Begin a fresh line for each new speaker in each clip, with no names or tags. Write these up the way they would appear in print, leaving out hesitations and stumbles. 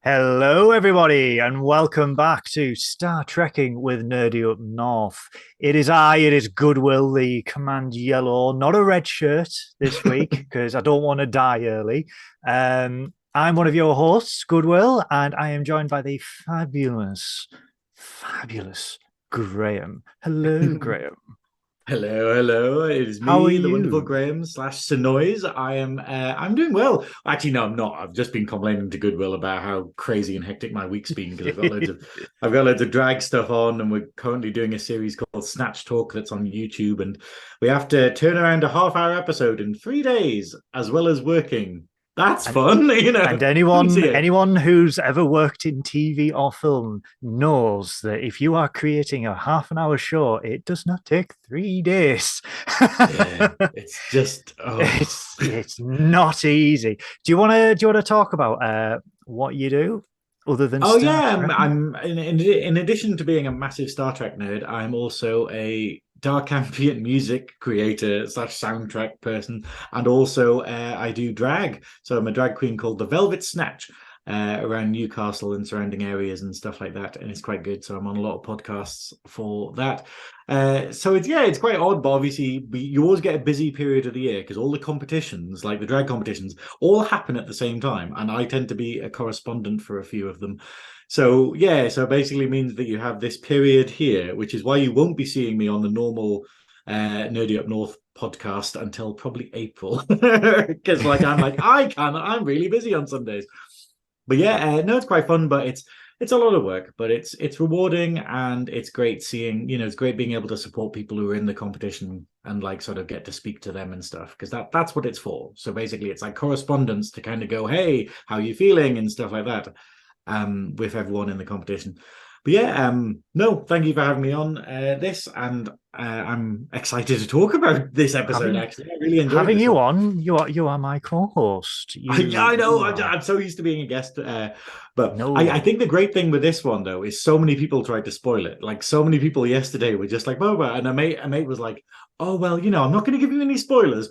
Hello, everybody, and welcome back to Star Trekking with Nerdy Up North. It is Goodwill, the Command Yellow, not a red shirt this week because I don't want to die early. I'm one of your hosts, Goodwill, and I am joined by the fabulous Graeme. Hello, Graeme.
Hello, hello. It is
How are
me, the wonderful
you?
Graham slash Sonoise. I'm doing well. Actually, no, I'm not. I've just been complaining to Goodwill about how crazy and hectic my week's been because I've got loads of drag stuff on, and we're currently doing a series called Snatch Talk that's on YouTube, and we have to turn around a half-hour episode in 3 days, as well as working. That's
And
fun,
And
Come and
anyone
see it.
anyone who's ever worked in TV or film knows that if you are creating a half an hour show, it does not take 3 days.
Yeah, it's just
It's not easy. Do you want to talk about what you do other than
Oh
Star
yeah,
Trek?
in addition to being a massive Star Trek nerd, I'm also a dark ambient music creator slash soundtrack person, and also I do drag. So I'm a drag queen called the Velvet Snatch around Newcastle and surrounding areas and stuff like that, and it's quite good. So I'm on a lot of podcasts for that. So it's quite odd, but obviously you always get a busy period of the year because all the competitions, like the drag competitions, all happen at the same time, and I tend to be a correspondent for a few of them. So yeah, so it basically means that you have this period here, which is why you won't be seeing me on the normal Nerdy Up North podcast until probably April, because I'm really busy on Sundays. But yeah, no, it's quite fun, but it's a lot of work, but it's rewarding, and it's great seeing, it's great being able to support people who are in the competition and like sort of get to speak to them and stuff, because that's what it's for. So basically it's like correspondence to kind of go, hey, how are you feeling and stuff like that, with everyone in the competition. But yeah, no, thank you for having me on this, and I'm excited to talk about this episode.
Having
Actually, I really enjoyed
having
this
you
one.
on, you are my co-host.
I know.
You are
I'm so used to being a guest, but I
no.
think the great thing with this one though is so many people tried to spoil it. Like so many people yesterday were just like, "Boba," and a mate was like, "Oh well, I'm not going to give you any spoilers,"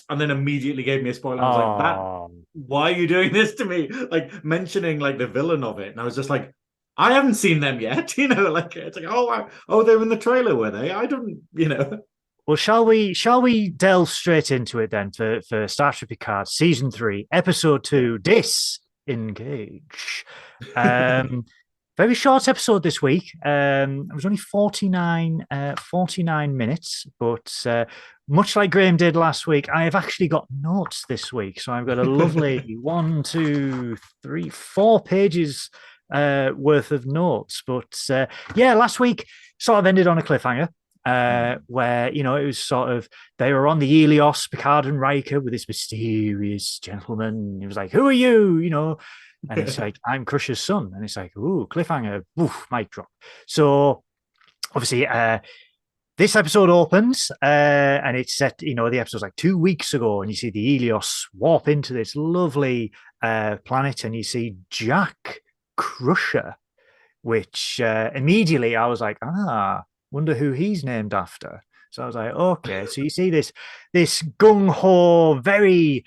and then immediately gave me a spoiler. I was like, "That,
Oh.
why are you doing this to me?" Like mentioning like the villain of it, and I was just like, "I haven't seen them yet." Like it's like, "Oh, oh, they're in the trailer, were they? I don't."
Well, shall we delve straight into it then for Star Trek Picard season 3, episode
Yeah.
2, Disengage. Um, very short episode this week. It was only 49 minutes, but much like Graeme did last week, I have actually got notes this week. So I've got a lovely 4 pages worth of notes. But yeah, last week sort of ended on a cliffhanger where it was sort of they were on the Helios, Picard and Riker, with this mysterious gentleman. He was like, "Who are you?" And it's like, "I'm Crusher's son," and it's like, "Ooh, cliffhanger, oof, mic drop." So obviously, this episode opens and it's set. The episode's like 2 weeks ago, and you see the Helios warp into this lovely planet, and you see Jack Crusher, which immediately I was like, wonder who he's named after. So I was like, okay. So you see this gung ho, very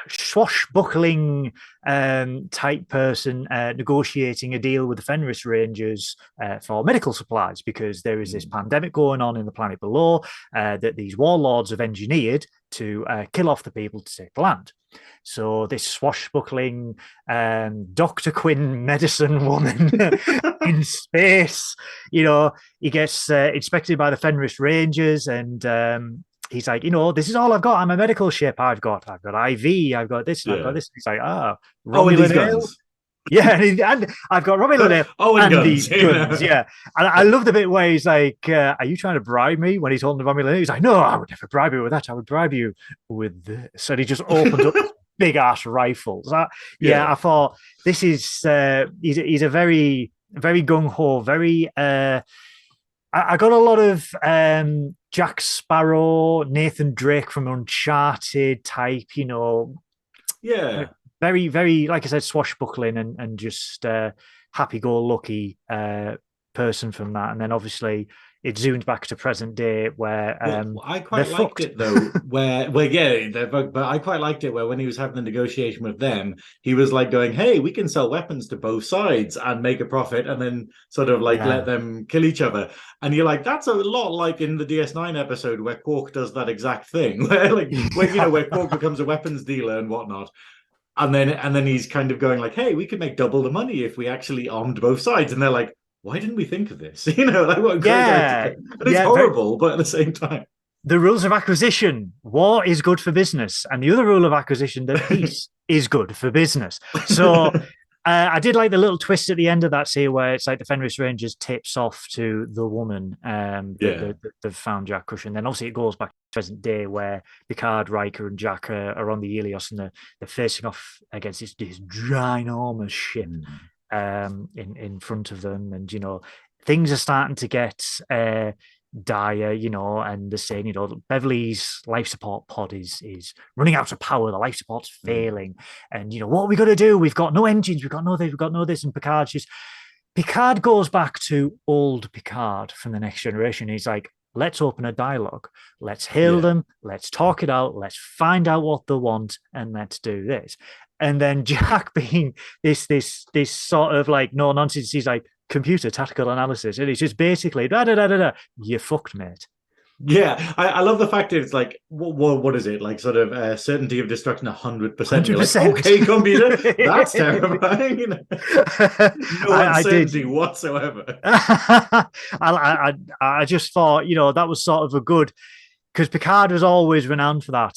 swashbuckling type person negotiating a deal with the Fenris Rangers for medical supplies because there is this pandemic going on in the planet below that these warlords have engineered to kill off the people to take the land. So this swashbuckling Dr. Quinn medicine woman in space, he gets inspected by the Fenris Rangers, and he's like, this is all I've got. I'm a medical ship. I've got IV. I've got this, and I've got
Yeah.
this. He's like,
Oh, and these
Romulan ale.
guns.
Yeah, and I've got Romulan ale
Oh, and
and
guns.
these guns. Yeah, and I love the bit where he's like, "Are you trying to bribe me?" When he's holding the Romulan ale, he's like, "No, I would never bribe you with that. I would bribe you with this." And he just opens up this big ass rifle. So, yeah,
Yeah.
I thought this is he's a very very gung ho, very. I got a lot of Jack Sparrow, Nathan Drake from Uncharted type,
Yeah.
very, very, like I said, swashbuckling and just happy go lucky person from that. And then obviously it zoomed back to present day where
I
they're
quite liked
fucked.
it though, where yeah, but I quite liked it where when he was having the negotiation with them, he was like going, "Hey, we can sell weapons to both sides and make a profit, and then sort of like
Yeah.
let them kill each other." And you're like, that's a lot like in the DS9 episode where Quark does that exact thing, where Quark becomes a weapons dealer and whatnot. And then he's kind of going like, "Hey, we could make double the money if we actually armed both sides." And they're like, "Why didn't we think of this?" Like what a great
Yeah.
idea. And it's
Yeah.
horrible, but at the same time.
The rules of acquisition: war is good for business, and the other rule of acquisition, that peace is good for business. So I did like the little twist at the end of that scene where it's like the Fenris Rangers tips off to the woman that they've found Jack Crusher. And then obviously it goes back to present day where Picard, Riker, and Jack are on the Helios, and they're facing off against this ginormous ship in front of them. And, things are starting to get dire, and they're saying, Beverly's life support pod is running out of power. The life support's failing. And, what are we going to do? We've got no engines. We've got no this. And Picard goes back to old Picard from the Next Generation. He's like, let's open a dialogue. Let's hail them. Let's talk it out. Let's find out what they want. And let's do this. And then Jack, being this sort of like no nonsense, he's like, computer tactical analysis, and it's just basically you fucked, mate.
Yeah, I love the fact that it's like, what is it, like sort of certainty of destruction 100%. 100%. Like, okay, computer, that's terrifying. No uncertainty whatsoever.
I just thought, that was sort of a good, because Picard was always renowned for that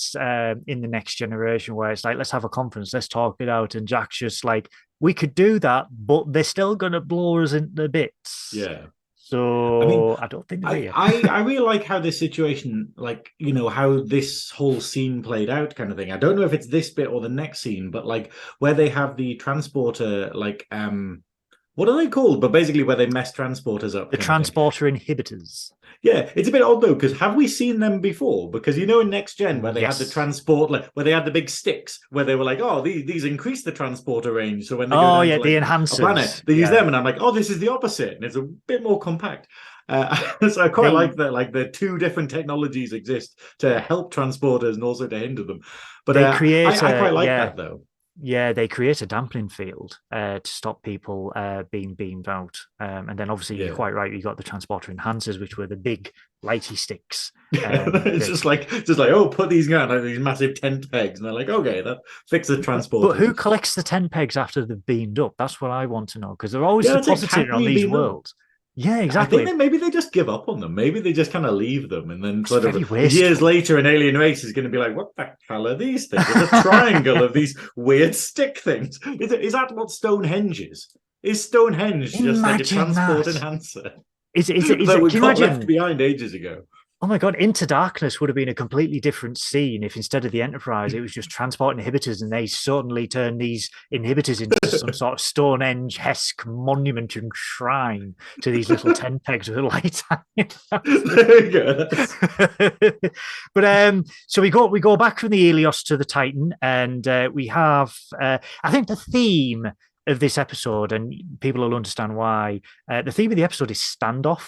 in the Next Generation, where it's like, let's have a conference, let's talk it out. And Jack's just like, we could do that, but they're still going to blow us into bits.
Yeah.
So I don't think
I really like how this situation, like, how this whole scene played out kind of thing. I don't know if it's this bit or the next scene, but like where they have the transporter, like, what are they called? But basically where they mess transporters up.
The transporter inhibitors.
Yeah, it's a bit odd though, because have we seen them before? Because in Next Gen where they had the transport, like, where they had the big sticks, where they were like, oh, these increase the transporter range. So when they go down to,
the enhancers,
planet, they use them, and I'm like, oh, this is the opposite, and it's a bit more compact. So I quite like that, like the two different technologies exist to help transporters and also to hinder them. But I quite like that though.
Yeah, they create a dampening field to stop people being beamed out. And then obviously, you're quite right, you got the transporter enhancers, which were the big lighty sticks.
It's just like, oh, put these guys like these massive tent pegs. And they're like, okay, that fixes the transporter.
But who collects the tent pegs after they're beamed up? That's what I want to know, because they're always deposited on these worlds. Yeah, exactly.
I think maybe they just give up on them. Maybe they just kind of leave them, and then sort of years later, an alien race is going to be like, "What the hell are these things? It's a triangle of these weird stick things." Is that what Stonehenge is? Is Stonehenge just like a transport enhancer?
Is it
that we got
imagine
left behind ages ago?
Oh my God, Into Darkness would have been a completely different scene if instead of the Enterprise, it was just transport inhibitors, and they suddenly turned these inhibitors into some sort of Stonehenge-esque monument and shrine to these little tent pegs with lights on it.
There you go.
But so we go back from the Helios to the Titan, and we have, I think the theme of this episode, and people will understand why, the theme of the episode is standoff.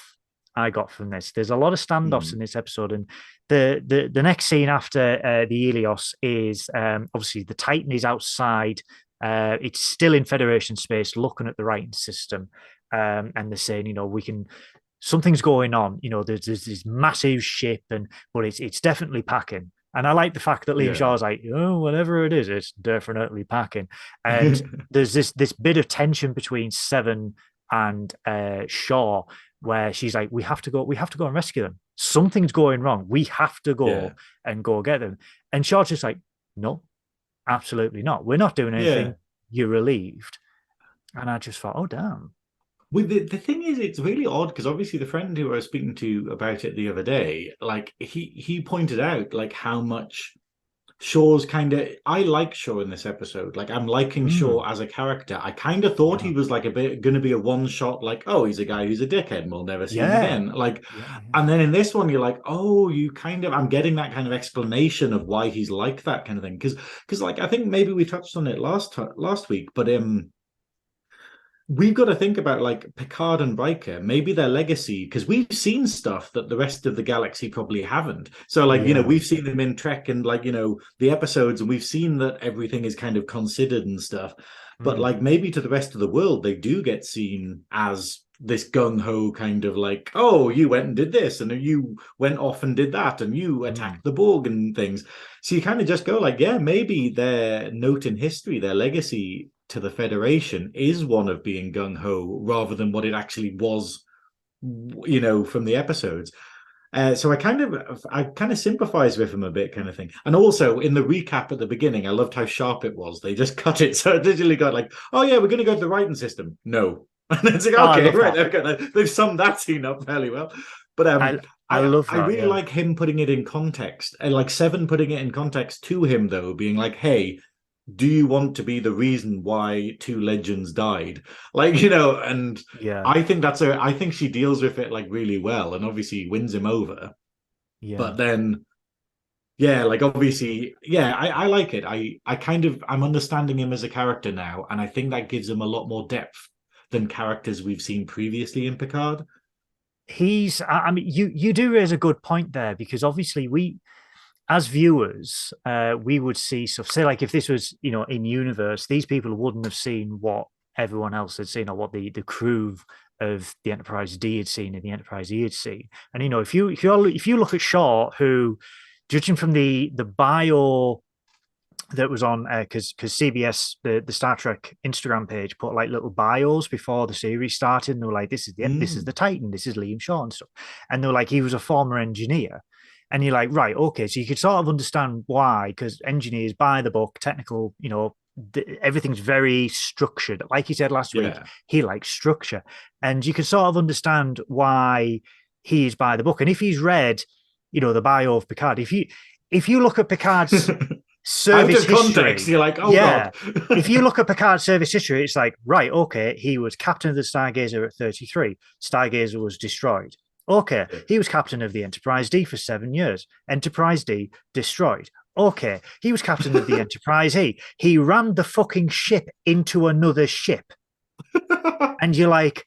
I got from this. There's a lot of standoffs in this episode, and the next scene after the Helios is obviously the Titan is outside. It's still in Federation space, looking at the writing system, and they're saying, something's going on. There's this massive ship, but it's definitely packing. And I like the fact that Liam Shaw's like, whatever it is, it's definitely packing. And there's this bit of tension between Seven and Shaw, where she's like, we have to go and rescue them. Something's going wrong. We have to go and go get them. And Shaw's just like, no, absolutely not. We're not doing anything. You're relieved. And I just thought, oh, damn.
Well, the thing is, it's really odd, because obviously the friend who I was speaking to about it the other day, like he pointed out like how much Shaw's I like Shaw in this episode. Like, I'm liking Shaw as a character. I kind of thought he was like a bit going to be a one shot, like, oh, he's a guy who's a dickhead and we'll never see him again. Like, and then in this one, you're like, oh, I'm getting that kind of explanation of why he's like that kind of thing. Because like, I think maybe we touched on it last week, but we've got to think about like Picard and Riker, maybe their legacy, because we've seen stuff that the rest of the galaxy probably haven't. So, like,
Yeah.
we've seen them in Trek and like, the episodes, and we've seen that everything is kind of considered and stuff. But
Mm,
like maybe to the rest of the world, they do get seen as this gung ho kind of like, oh, you went and did this, and you went off and did that, and you
mm.
attacked the Borg and things. So you kind of just go like, yeah, maybe their note in history, their legacy to the Federation is one of being gung ho rather than what it actually was, from the episodes. So I kind of sympathize with him a bit, kind of thing. And also in the recap at the beginning, I loved how sharp it was. They just cut it, so it literally got like, oh yeah, we're going to go to the writing system. No, and it's like,
Oh, I
okay,
love
right,
that.
okay, they've summed that scene up fairly well. But
I
I
love
I
that.
really
Yeah.
like him putting it in context, and like Seven putting it in context to him though, being like, hey, do you want to be the reason why two legends died? Like, and
Yeah.
I think she deals with it like really well and obviously wins him over.
Yeah.
But then, yeah, like obviously, yeah, I like it. I'm understanding him as a character now, and I think that gives him a lot more depth than characters we've seen previously in Picard.
I mean, you do raise a good point there because obviously we, as viewers, we would see stuff. Say, like if this was, in universe, these people wouldn't have seen what everyone else had seen or what the crew of the Enterprise D had seen and the Enterprise E had seen. And if you look at Shaw, who, judging from the bio that was on because CBS the Star Trek Instagram page put like little bios before the series started, and they were like, this is
Mm.
the Titan, this is Liam Shaw and stuff, and they were like, he was a former engineer, and you're like, right, okay, so you could sort of understand why, because engineers by the book, technical, everything's very structured. Like you said last week,
Yeah.
he likes structure, and you can sort of understand why he's by the book, and if he's read, the bio of Picard, if you look at Picard's
Out
service
of context,
history.
you're like, oh
Yeah.
God.
If you look at Picard's service history, it's like, right, okay, he was captain of the Stargazer at 33. Stargazer was destroyed. Okay, he was captain of the Enterprise D for 7 years. Enterprise D destroyed. Okay, he was captain of the Enterprise E. He rammed the fucking ship into another ship. And you're like,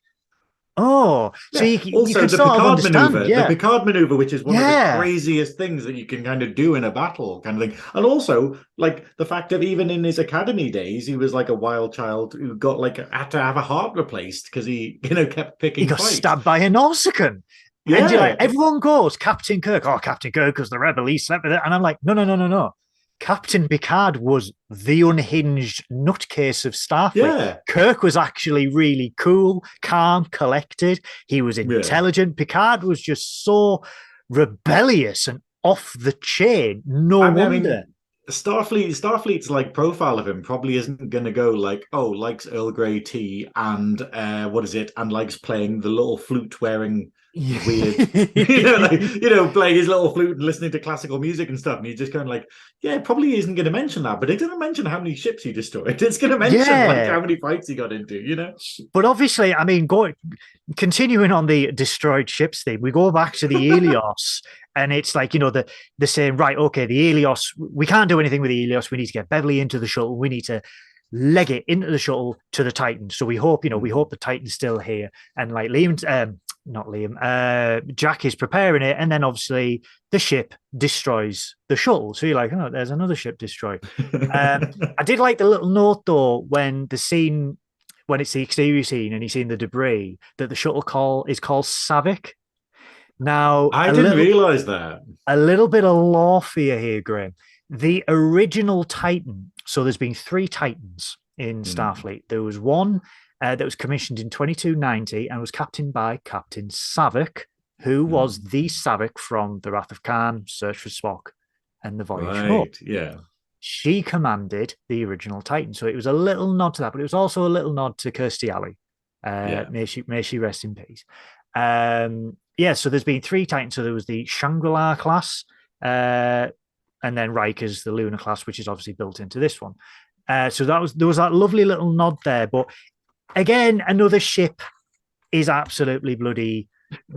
oh, so
Yeah.
you
Also,
can sort of understand.
The
Yeah.
Picard maneuver, which is one of the
Yeah.
craziest things that you can kind of do in a battle, kind of thing. And also, like the fact that even in his academy days, he was like a wild child who got like had to have a heart replaced because he, kept
He
picking
got
fights.
stabbed by a Nausicaan. And you're like,
Yeah.
everyone goes, Captain Kirk. Oh, Captain Kirk was the rebel. He slept with it. And I'm like, no, no, no, no, no. Captain Picard was the unhinged nutcase of Starfleet.
Yeah.
Kirk was actually really cool, calm, collected. He was
Yeah.
intelligent. Picard was just so rebellious and off the chain. No
I
wonder.
mean, Starfleet's like profile of him probably isn't going to go like, oh, likes Earl Grey tea and what is it, and likes playing the little flute wearing weird, like playing his little flute and listening to classical music and stuff. And he's just kind of like, yeah, it probably isn't going to mention that, but it doesn't mention how many ships he destroyed. It's going to mention like
Yeah.
how many fights he got into.
But obviously, I mean, continuing on the destroyed ships thing, we go back to the Helios, and it's like, they're saying, right, okay, the Helios, we can't do anything with the Helios. We need to get Beverly into the shuttle. We need to leg it into the shuttle to the Titan. So we hope the Titan's still here. And like not Liam, Jack is preparing it, and then obviously the ship destroys the shuttle. So you're like, oh, there's another ship destroyed. I did like the little note though when it's the exterior scene and he's seeing the debris, that the shuttle call is called Savick. Now,
I
a
didn't
little
realize that.
a little bit of lore for you here, Graeme. The original Titan. So there's been three Titans in
Hmm.
Starfleet. There was one that was commissioned in 2290 and was captained by Captain Savick, who was
Hmm.
the Savick from The Wrath of Khan, Search for Spock, and The Voyage Home.
Right. Yeah.
She commanded the original Titan. So it was a little nod to that, but it was also a little nod to Kirstie Alley.
Yeah.
May she rest in peace. Yeah, so there's been three Titans. So there was the Shangri-La class, and then Riker's the Lunar class, which is obviously built into this one. So there was that lovely little nod there. But again, another ship is absolutely bloody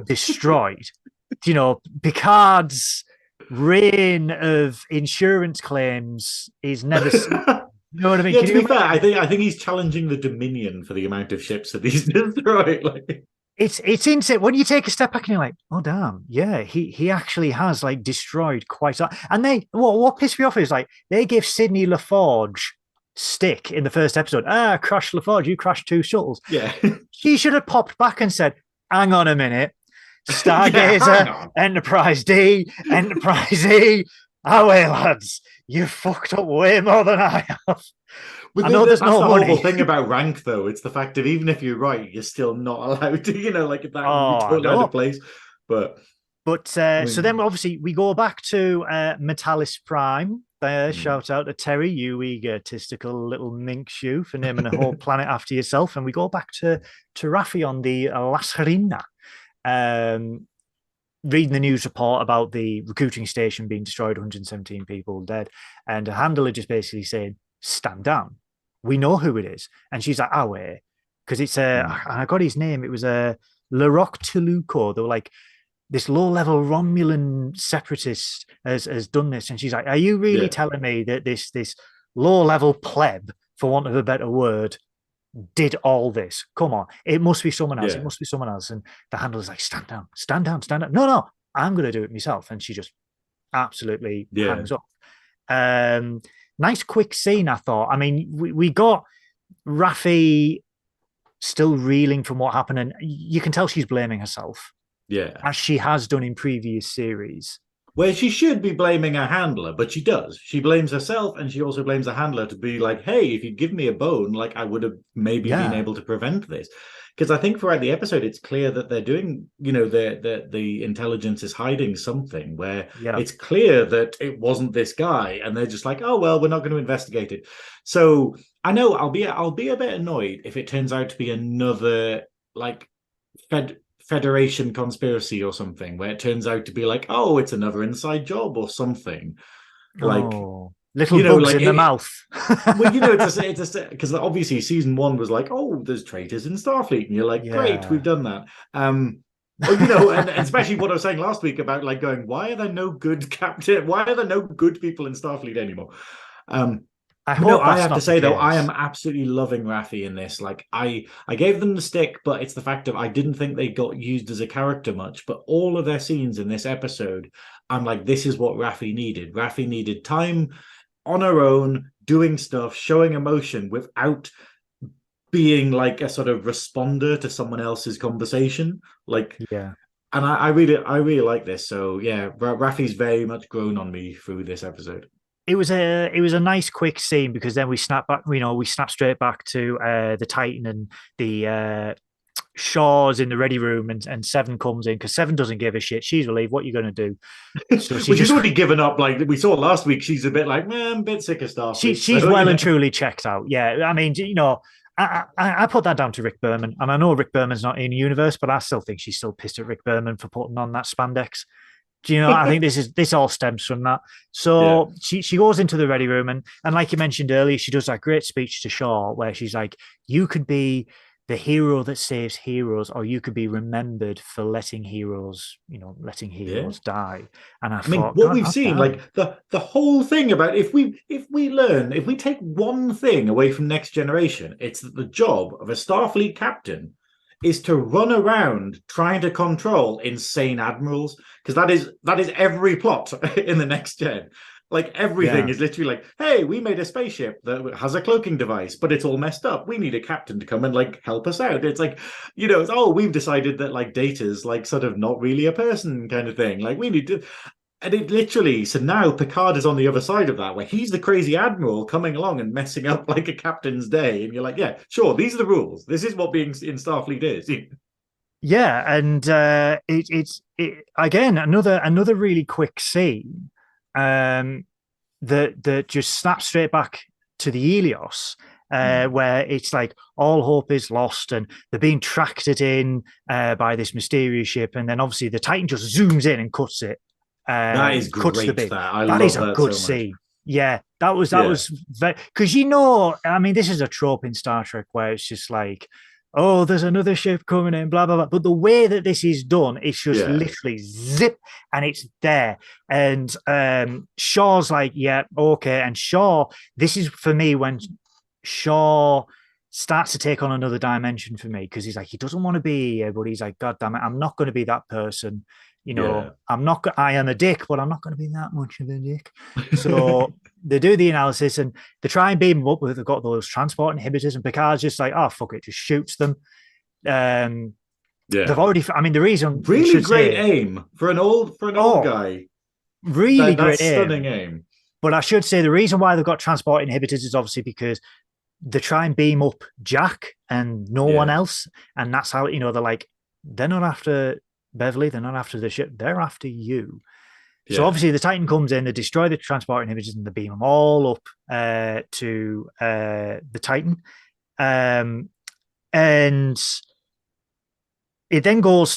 destroyed. Picard's reign of insurance claims is never You know what I mean?
Yeah,
Can
to
you
be fair,
imagine?
I think he's challenging the Dominion for the amount of ships that he's destroyed. Like,
It's insane when you take a step back and you're like, oh damn, yeah, he actually has like destroyed quite a lot. And they what pissed me off is like they gave Sidney LaForge stick in the first episode. Crash LaForge, you crashed 2 shuttles.
yeah,
She should have popped back and said, hang on a minute,
yeah, hang
Stargazer,
on.
Enterprise D, Enterprise E. Oh, wait, lads, you fucked up way more than I have.
But
I know there's
that's
no
the horrible
money.
thing about rank, though. It's the fact that even if you're right, you're still not allowed to. Like that would be
Oh, I
totally out of
know.
place. But
But
I
so then
mean,
obviously we go back to Metalis Prime.
mm.
Shout out to Terry, you egotistical little mink shoe for naming a whole planet after yourself. And we go back to Raffi on the Lasarina, reading the news report about the recruiting station being destroyed, 117 people dead. And a handler just basically saying, stand down. We know who it is. And she's like, oh, wait. Because it's I got his name. It was a Laroc Tuluco. They were like, this low-level Romulan separatist has done this, and she's like, "Are you really
Yeah,
telling me that this low-level pleb, for want of a better word, did all this? Come on, it must be someone else. It
yeah,
must be someone else." And the handler's like, "Stand down, stand down, stand down." No, no, I'm going to do it myself, and she just absolutely
yeah.
hangs up. Um, Nice quick scene, I thought. I mean, we got Raffi still reeling from what happened, and you can tell she's blaming herself
Yeah.
as she has done in previous series.
Where she should be blaming her handler, but she does. She blames herself and she also blames the handler to be like, hey, if you give me a bone, like I would have maybe been
Yeah,
able to prevent this. Because I think throughout the episode, it's clear that they're doing, the intelligence is hiding something where
yeah,
it's clear that it wasn't this guy, and they're just like, oh well, we're not going to investigate it. So I know I'll be a bit annoyed if it turns out to be another like Federation conspiracy or something, where it turns out to be like, oh, it's another inside job or something. Like,
oh, little bugs
like
in the
it,
mouth.
well, it's a because obviously season one was like, oh, there's traitors in Starfleet, and you're like, great, we've
Yeah.
done that. And especially what I was saying last week about like going, why are there no good captain? Why are there no good people in Starfleet anymore? Um,
I
but no,
hope
I
that's
have to
not the
say though, I am
case.
absolutely loving Raffi in this. Like, I gave them the stick, but it's the fact of I didn't think they got used as a character much. But all of their scenes in this episode, I'm like, this is what Raffi needed. Raffi needed time on her own, doing stuff, showing emotion without being like a sort of responder to someone else's conversation. Like,
Yeah.
and I really like this. So yeah, Raffi's very much grown on me through this episode.
It was a nice quick scene because then we snap back, we snap straight back to the Titan and the Shaw's in the ready room and Seven comes in because Seven doesn't give a shit. She's relieved. What are you gonna do? So she
Well, she's
just
already given up. Like we saw last week, she's a bit like, man, I'm a bit sick of Starfleet.
she's
So
well and truly checked out. Yeah, I mean, I put that down to Rick Berman, and I know Rick Berman's not in the universe, but I still think she's still pissed at Rick Berman for putting on that spandex. Do you know? I think this all stems from that.
yeah,
So she goes into the ready room and like you mentioned earlier, she does that great speech to Shaw where she's like, "You could be the hero that saves heroes, or you could be remembered for letting letting
yeah.
heroes die." And I
I mean,
thought,
what
God,
we've
God
seen,
damn,
like the whole thing about if we take one thing away from Next Generation, it's that the job of a Starfleet captain is to run around trying to control insane admirals, because that is every plot in the Next Gen. Like everything
yeah.
is literally like, hey, we made a spaceship that has a cloaking device, but it's all messed up. We need a captain to come and like help us out. It's like, it's we've decided that like Data's like sort of not really a person kind of thing. Like we need to, and it literally, so now Picard is on the other side of that, where he's the crazy admiral coming along and messing up like a captain's day. And you're like, yeah, sure, these are the rules. This is what being in Starfleet is.
Yeah, and it's again another really quick scene that just snaps straight back to the Helios, where it's like all hope is lost and they're being tracked in by this mysterious ship, and then obviously the Titan just zooms in and cuts it,
That is
cuts the
great.
beam.
That I
That is
love
a
that
good
so much.
scene. Yeah, that
Yeah.
was very because I mean, this is a trope in Star Trek where it's just like oh, there's another ship coming in, blah blah blah. But the way that this is done, it's just
Yeah,
literally zip, and it's there. And Shaw's like, yeah, okay. And Shaw, this is for me when Shaw starts to take on another dimension for me, because he's like, he doesn't want to be here, but he's like, God damn it, I'm not going to be that person.
yeah.
I'm not. I am a dick, but I'm not going to be that much of a dick. So they do the analysis and they try and beam them up with. They've got those transport inhibitors, and Picard's just like, oh fuck it, just shoots them. Um, they've
Yeah.
already. I mean, the reason we
Really
should
great
say,
aim for an old
oh,
guy.
really
That's
great
stunning
aim.
aim.
But I should say the reason why they've got transport inhibitors is obviously because they try and beam up Jack and no one
Yeah,
else, and that's how they're like, they're not after Beverly, they're not after the ship, they're after you. So
yeah,
obviously the Titan comes in, they destroy the transport inhibitors, and they beam them all up to the Titan. Um, and it goes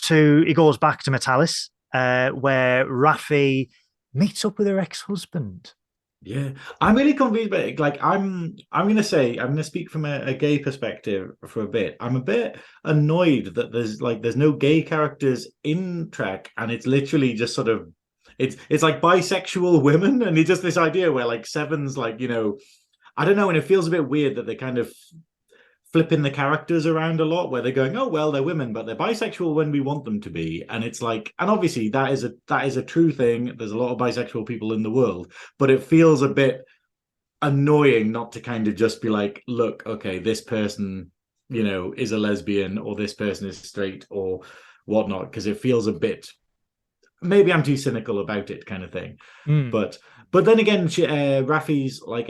back to Metalis, where Raffi meets up with her ex-husband.
yeah. I'm really confused about it. Like, I'm gonna speak from a gay perspective for a bit. I'm a bit annoyed that there's no gay characters in Trek, and it's literally just sort of it's like bisexual women, and it's just this idea where like Seven's like, I don't know, and it feels a bit weird that they kind of flipping the characters around a lot, where they're going, oh well, they're women, but they're bisexual when we want them to be. And it's like, and obviously that is a true thing. There's a lot of bisexual people in the world, but it feels a bit annoying not to kind of just be like, look, okay, this person, is a lesbian, or this person is straight, or whatnot, because it feels a bit, maybe I'm too cynical about it, kind of thing.
Mm.
But then again, Raffi's like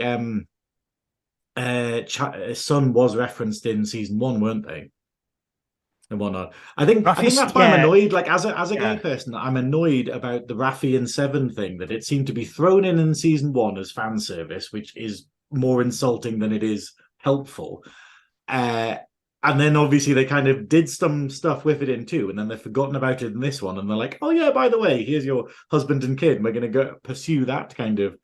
son was referenced in season one, weren't they? And whatnot. I think
Raffi's,
that's why I'm
yeah,
annoyed. Like, as a gay
yeah.
person, I'm annoyed about the Raffi and Seven thing, that it seemed to be thrown in season one as fan service, which is more insulting than it is helpful. Uh, and then obviously they kind of did some stuff with it in two, and then they've forgotten about it in this one, and they're like, oh yeah, by the way, here's your husband and kid, and we're going to go pursue that kind of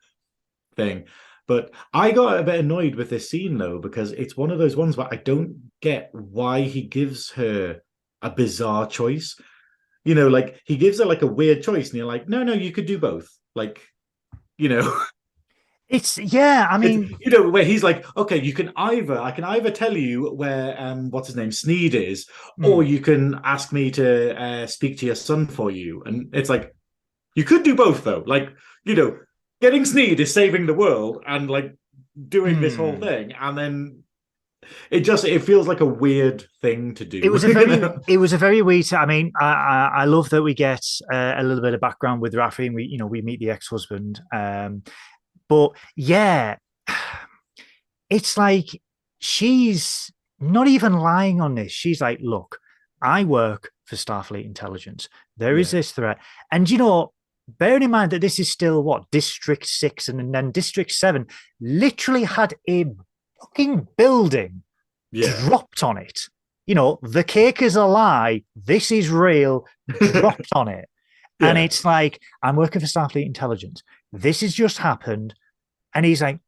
thing. But I got a bit annoyed with this scene though, because it's one of those ones where I don't get why he gives her a bizarre choice. Like he gives her like a weird choice, and you're like, no, you could do both. Like, you know,
It's, yeah, I
it's,
mean,
where he's like, okay, I can either tell you where what's his name, Sneed is, or
mm,
you can ask me to speak to your son for you. And it's like, you could do both though. Like, getting Sneed is saving the world and like doing this whole
mm.
thing, and then it feels like a weird thing to
It
do.
was a very, it was a very weird. I mean, I love that we get a little bit of background with Raffi, and we meet the ex-husband. But yeah, it's like she's not even lying on this. She's like, look, I work for Starfleet Intelligence. There is
Yeah,
this threat. And, bearing in mind that this is still what, District 6, and then District 7 literally had a fucking building
yeah,
dropped on it. The cake is a lie. This is real, dropped on it. And
yeah.
it's like, I'm working for Starfleet Intelligence. This has just happened. And he's like,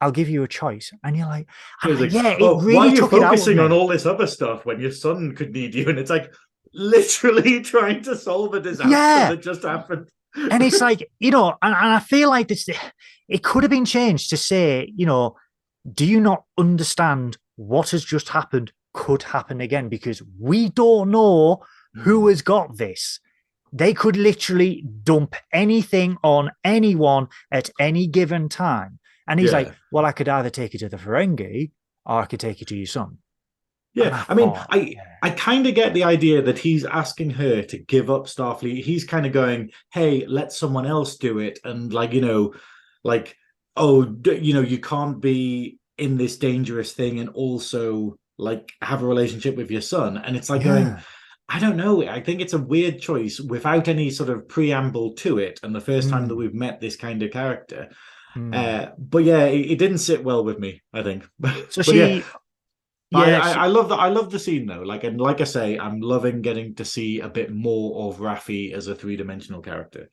I'll give you a choice. And you're like,
It was like,
yeah, it
oh, why
really
are you
took it out of
focusing on
me.
all this other stuff when your son could need you? And it's like literally trying to solve a disaster
Yeah.
that just happened.
And it's like, and I feel like it could have been changed to say, do you not understand what has just happened could happen again? Because we don't know who has got this. They could literally dump anything on anyone at any given time. And he's like,
Yeah.
well, I could either take you to the Ferengi or I could take you to your son. And I
Yeah, I mean,
thought,
I
yeah,
I kind of get the idea that he's asking her to give up Starfleet. He's kind of going, "Hey, let someone else do it," and like like, oh, you can't be in this dangerous thing and also like have a relationship with your son. And it's like going,
yeah.
I don't know. I think it's a weird choice without any sort of preamble to it. And the first time that
Mm,
we've met this kind of character,
mm.
but yeah, it didn't sit well with me, I think.
So
But yeah,
she, yeah,
I love that. I love the scene though. Like, and like I say, I'm loving getting to see a bit more of Raffi as a three-dimensional character.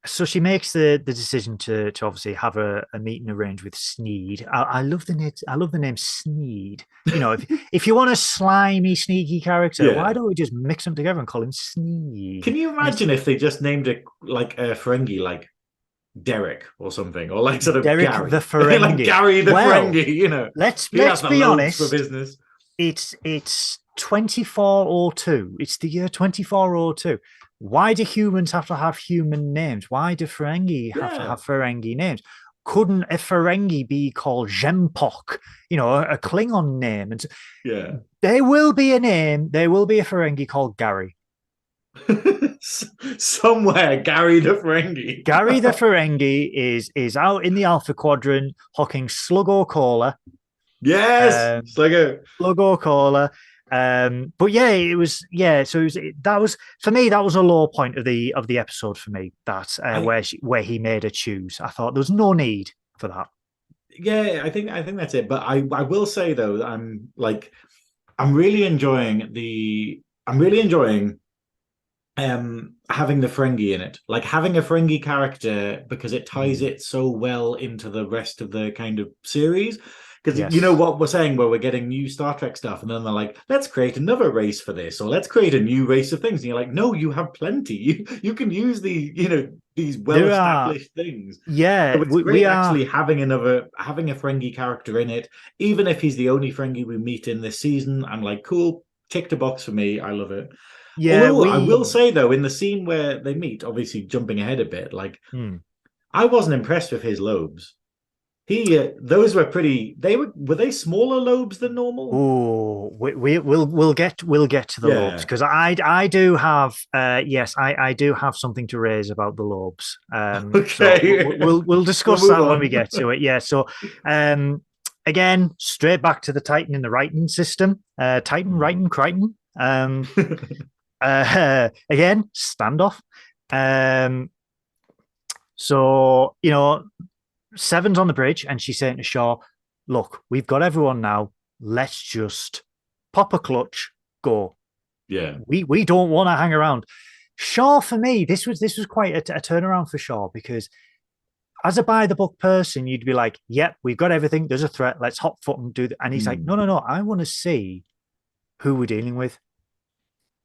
So she makes the decision to obviously have a meeting arranged with Sneed. I love the name. I love the name Sneed. You know, if you want a slimy, sneaky character, why
Yeah.
don't we just mix them together and call him Sneed?
Can you
And it's
imagine if they just named it like a Ferengi, like Derek or something, or like sort of
Derek the
Gary, like
Ferengi.
Gary the
Well,
Ferengi? You know, he has
let's
the
be
lobes for
honest.
business.
It's 2402. It's the year 2402. Why do humans have to have human names? Why do Ferengi have to
Yeah,
have Ferengi names? Couldn't a Ferengi be called Jempok? You know, a Klingon name. And
yeah.
there will be a name. There will be a Ferengi called Gary.
Somewhere, Gary the Ferengi.
Gary the Ferengi is out in the Alpha Quadrant hawking Sluggo Cola.
Yes,
Um,
it's like a
Sluggo Cola. But yeah, it was yeah. So that was for me. That was a low point of the episode for me. That
I
where he made her choose. I thought there was no need for that.
yeah, I think that's it. But I will say though, that I'm really enjoying having the Ferengi in it. Like having a Ferengi character because it ties
Mm,
it so well into the rest of the kind of series. Because you know
yes.
what we're saying, where we're getting new Star Trek stuff, and then they're like, let's create another race for this, or let's create a new race of things. And you're like, no, you have plenty. You can use these
There are
well-established things.
yeah.
So it's
We
great
are
actually having a Ferengi character in it, even if he's the only Ferengi we meet in this season. I'm like, cool, tick the box for me. I love it.
yeah
Although I will
we.
say though, in the scene where they meet, obviously jumping ahead a bit, like
Hmm.
I wasn't impressed with his lobes. Those were pretty. Were they smaller lobes than normal?
Oh, we'll get to the lobes
Yeah.
because I do have yes I do have something to raise about the lobes. So
Okay.
we'll
We'll
discuss
move
that when we
on.
get to it. Yeah. So um, again, straight back to the Titan in the writing system. Titan writing Crichton. Again, standoff. Um, so you know, Seven's on the bridge, and she's saying to Shaw, "Look, we've got everyone now. Let's just pop a clutch, go.
Yeah.
We don't want to hang around." Shaw, for me, this was quite a turnaround for Shaw because as a by the book person, you'd be like, "Yep, we've got everything. There's a threat. Let's hot foot and do that." And he's like, "No,
Hmm.
no, no. I want to see who we're dealing with."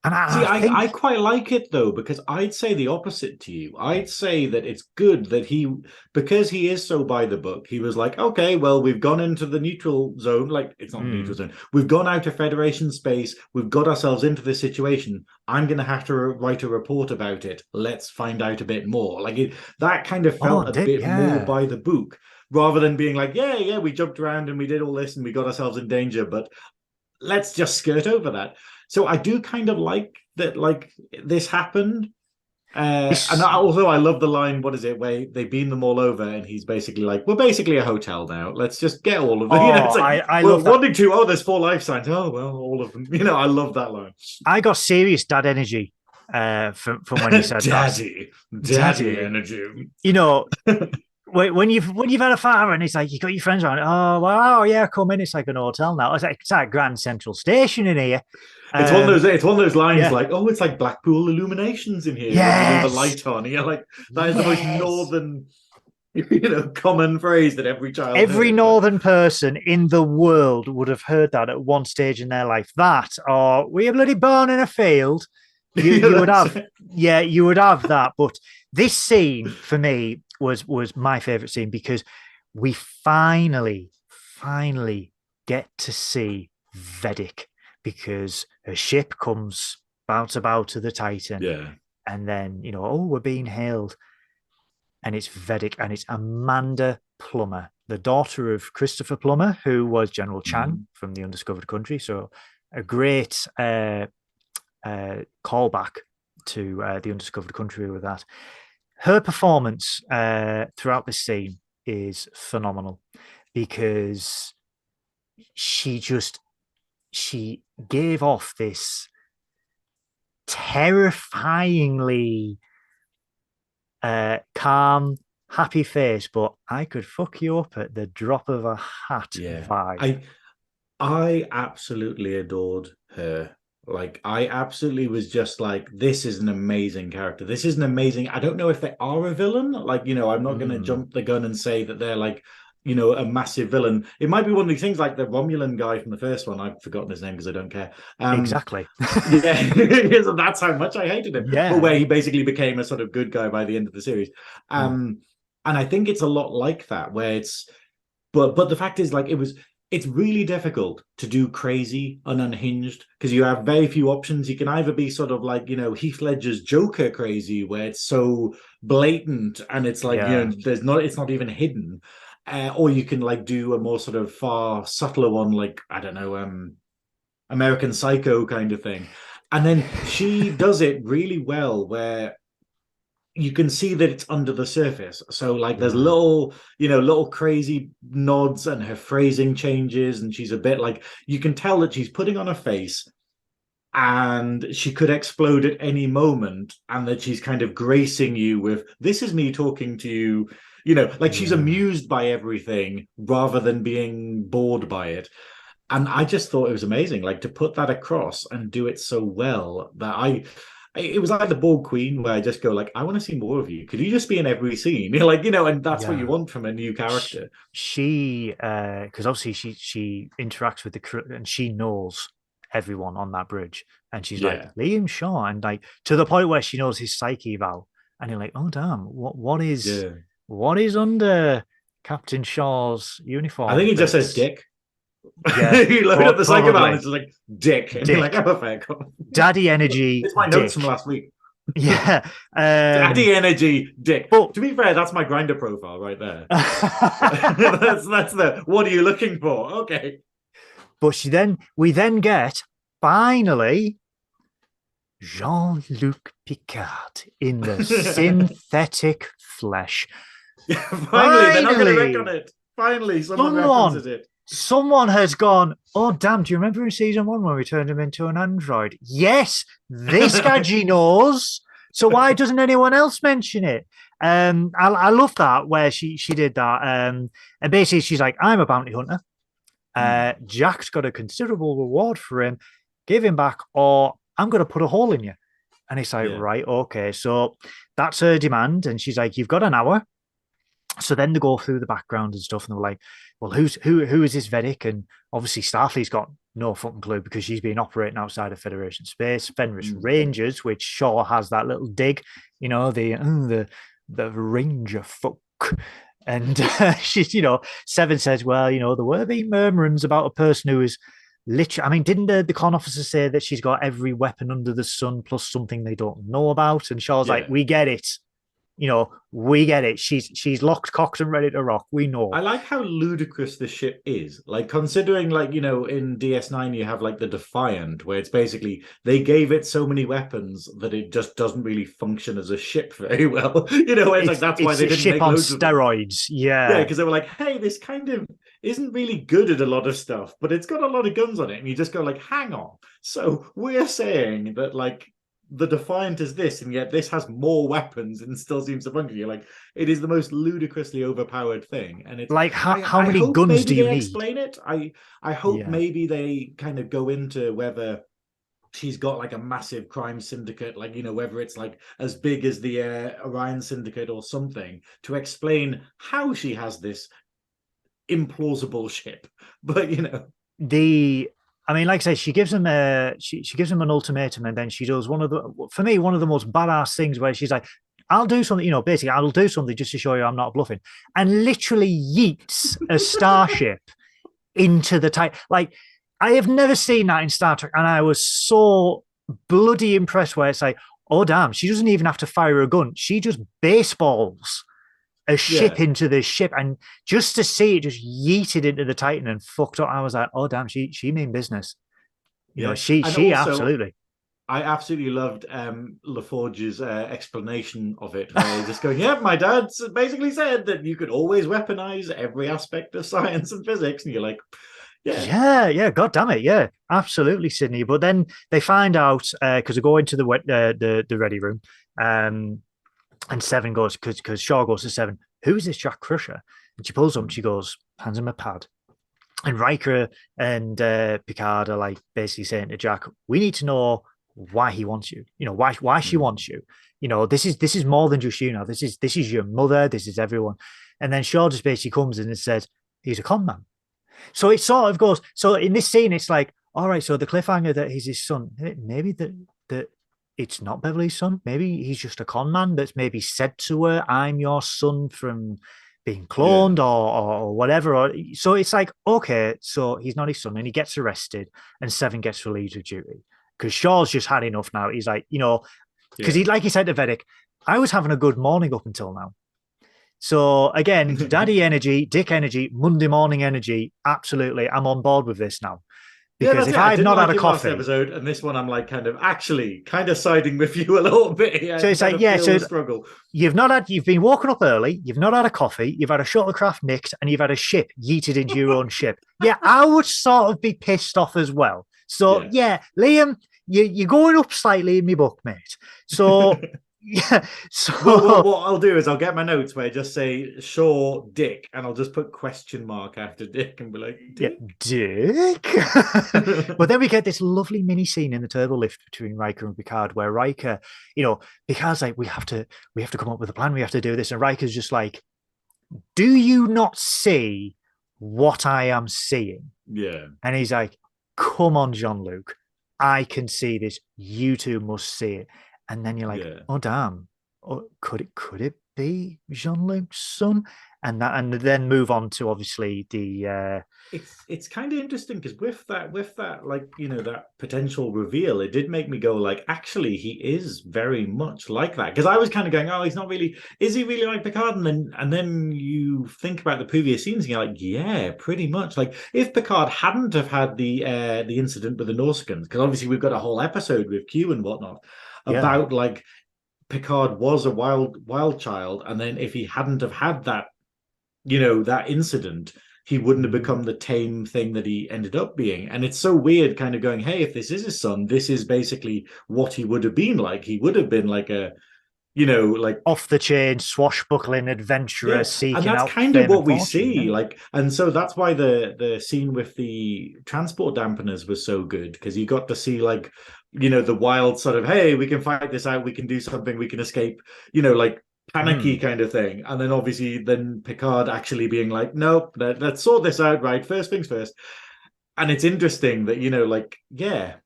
And
See,
I
I
think,
quite like it though, because I'd say the opposite to you. I'd say that it's good that because he is so by the book, he was like, okay, well, we've gone into the neutral zone. Like, it's not neutral
mm,
zone. We've gone out of Federation space. We've got ourselves into this situation. I'm going to have to write a report about it. Let's find out a bit more. That kind of
oh,
felt a
did
bit more
yeah.
by the book rather than being like, yeah, yeah, we jumped around and we did all this and we got ourselves in danger, but let's just skirt over that. So I do kind of like that, like this happened. And
This
although I love the line, what is it, where they beam them all over, and he's basically like, "We're basically a hotel now. Let's just get all of them."
oh,
It's like
I
we're
love that.
wanting to. Oh, there's 4 life signs. Oh well, all of them. I love that line.
I got serious dad energy from when he said that.
Daddy
Daddy,
energy.
you know, when you've had a father and it's like you got your friends around. Oh wow, yeah, come in. It's like an hotel now. It's like Grand Central Station in here.
It's one of
Um,
those. It's one of those lines
yeah,
like, "Oh, it's like Blackpool illuminations in here when you leave a
yes,
light on." And you're like, "That is the most
yes.
northern, common phrase that every child
Every
heard." But
northern person in the world would have heard that at one stage in their life. That, or we are bloody born in a field.
yeah,
You would
that's
have, yeah, you would have that. But this scene for me was my favorite scene because we finally get to see Vedic because her ship comes bounce about to the Titan,
yeah.
and then oh, we're being hailed, and it's Vedic, and it's Amanda Plummer, the daughter of Christopher Plummer, who was General Chang
Mhm.
from the Undiscovered Country. So a great callback to the Undiscovered Country with that. Her performance throughout this scene is phenomenal because she just she gave off this terrifyingly calm, happy face, but I could fuck you up at the drop of a hat
Yeah.
vibe.
I absolutely adored her. Like, I absolutely was just like, this is an amazing character. This is an amazing. I don't know if they are a villain. Like, I'm not going to jump the gun and say that they're like, a massive villain. It might be one of these things like the Romulan guy from the first one. I've forgotten his name because I don't care.
Exactly.
Yeah, so that's how much I hated him.
Yeah.
But where he basically became a sort of good guy by the end of the series. And I think it's a lot like that, where but the fact is, like, it's really difficult to do crazy and unhinged because you have very few options. You can either be sort of like, Heath Ledger's Joker crazy, where it's so blatant and it's like, it's not even hidden. Or you can like do a more sort of far subtler one, like, I don't know, American Psycho kind of thing. And then she does it really well, where you can see that it's under the surface. So like there's little crazy nods and her phrasing changes, and she's a bit like, you can tell that she's putting on a face and she could explode at any moment, and that she's kind of gracing you with, this is me talking to you, like she's amused by everything rather than being bored by it. And I just thought it was amazing, like, to put that across and do it so well that it was like the Borg Queen, where I just go like, I want to see more of you. Could you just be in every scene? Like, and that's what you want from a new character.
She because obviously she interacts with the crew and she knows everyone on that bridge, and she's like, Liam Shaw, and like to the point where she knows his psyche eval, and you're like, oh damn, what is under Captain Shaw's uniform?
I think he just says dick.
Yeah,
you look at the psycho and it's like dick, and you're like, oh, fair call.
Daddy energy.
It's my notes from last week.
Yeah,
Daddy energy, dick.
But
to be fair, that's my Grindr profile right there. that's the. What are you looking for? Okay.
But we then get finally Jean-Luc Picard in the synthetic flesh.
Yeah, finally, they're not going to wreck on it. Finally, someone references it.
Someone has gone, oh, damn, do you remember in season 1 when we turned him into an android? Yes, this Gadget knows. So why doesn't anyone else mention it? I love that, where she did that. And basically, she's like, I'm a bounty hunter. Jack's got a considerable reward for him. Give him back, or I'm going to put a hole in you. And it's like, right, okay. So that's her demand. And she's like, you've got an hour. So then they go through the background and stuff, and they're like, well, who is this Vedic? And obviously Starfleet's got no fucking clue, because she's been operating outside of Federation space. Fenris Rangers, which Shaw has that little dig, the Ranger fuck. And she's, Seven says, well, there were being murmurings about a person who is literally, I mean, didn't the con officer say that she's got every weapon under the sun plus something they don't know about? And Shaw's like, we get it. We get it. She's locked, cocked, and ready to rock. We know.
I like how ludicrous the ship is. Like, considering, like, in DS9 you have like the Defiant, where it's basically they gave it so many weapons that it just doesn't really function as a ship very well. It's like that's why they didn't
ship
make
on
loads
steroids.
Yeah, because they were like, hey, this kind of isn't really good at a lot of stuff, but it's got a lot of guns on it, and you just go like, hang on. So we're saying that like the Defiant is this, and yet this has more weapons and still seems to function. You're like, it is the most ludicrously overpowered thing, and it's
like, how many guns do you need?
Explain it. I hope maybe they kind of go into whether she's got like a massive crime syndicate, like whether it's like as big as the Orion Syndicate or something, to explain how she has this implausible ship. But
I mean, like I said, she gives him she gives him an ultimatum, and then she does one of the most badass things, where she's like, I'll do something, basically, I'll do something just to show you I'm not bluffing, and literally yeets a starship into the tight. Like, I have never seen that in Star Trek, and I was so bloody impressed, where it's like, oh damn, she doesn't even have to fire a gun. She just baseballs a ship into this ship, and just to see it just yeeted into the Titan and fucked up, I was like, oh damn, she mean business. She also, absolutely.
I absolutely loved LaForge's explanation of it, where he's just going, my dad basically said that you could always weaponize every aspect of science and physics, and you're like,
yeah, god damn it, yeah, absolutely, Sydney. But then they find out, because they go into the ready room, and Seven goes, because Shaw goes to Seven, who is this Jack Crusher? And she pulls up and she goes, hands him a pad. And Riker and Picard are like basically saying to Jack, "We need to know why he wants you. You know why she
Mm.
wants you. You know this is more than just you now. This is your mother. This is everyone." And then Shaw just basically comes in and says, "He's a con man." So it sort of goes. So in this scene, it's like, all right. So the cliffhanger that he's his son. Maybe that it's not Beverly's son. Maybe he's just a con man that's maybe said to her, "I'm your son from being
Yeah.
cloned or whatever." Or so it's like, okay, so he's not his son, and he gets arrested, and Seven gets relieved of duty because Shaw's just had enough now. He's like, because
Yeah.
he like he said to Vedic, I was having a good morning up until now. So again, daddy energy, dick energy, Monday morning energy. Absolutely, I'm on board with this now.
Yeah,
Because
that's
if
it. I
I've
didn't
not had
like
a
it last
coffee,
episode, and this one I'm like kind of siding with you a little bit here. I
so
can
it's like,
kind of
yeah,
feel
so
the struggle.
you've been woken up early, you've not had a coffee, you've had a shuttlecraft nicked, and you've had a ship yeeted into your own ship. Yeah, I would sort of be pissed off as well. So
Yeah.
yeah, Liam, you're going up slightly in my book, mate. So yeah,
Well,
so
what I'll do is I'll get my notes where I just say Shaw Dick, and I'll just put question mark after Dick and be like,
yeah,
Dick?
dick. But then we get this lovely mini scene in the turbo lift between Riker and Picard, where Riker, Picard's like, we have to come up with a plan, we have to do this, and Riker's just like, do you not see what I am seeing?
Yeah.
And he's like, come on, Jean-Luc, I can see this. You two must see it. And then you're like,
Yeah.
oh damn, could it be Jean-Luc's son? And then move on to obviously the
It's kind of interesting because with that like that potential reveal, it did make me go like, actually he is very much like that, because I was kind of going, oh, he's not really, is he really like Picard? And then you think about the previous scenes and you're like, yeah, pretty much. Like if Picard hadn't have had the incident with the Nausicaans, because obviously we've got a whole episode with Q and whatnot
yeah.
about like Picard was a wild child, and then if he hadn't have had that incident, he wouldn't have
Mm.
become the tame thing that he ended up being. And it's so weird kind of going, hey, if this is his son, this is basically what he would have been like. He would have been like like
Off the chain, swashbuckling adventurer
yeah, and
seeking
that's
out
kind of
fame
what
and
we
fortune. Yeah.
see. Like, and so that's why the scene with the transport dampeners was so good, because you got to see like, the wild sort of, hey, we can fight this out, we can do something, we can escape, like panicky
Mm.
kind of thing. And then obviously then Picard actually being like, nope, let's sort this out, right? First things first. And it's interesting that, like, yeah,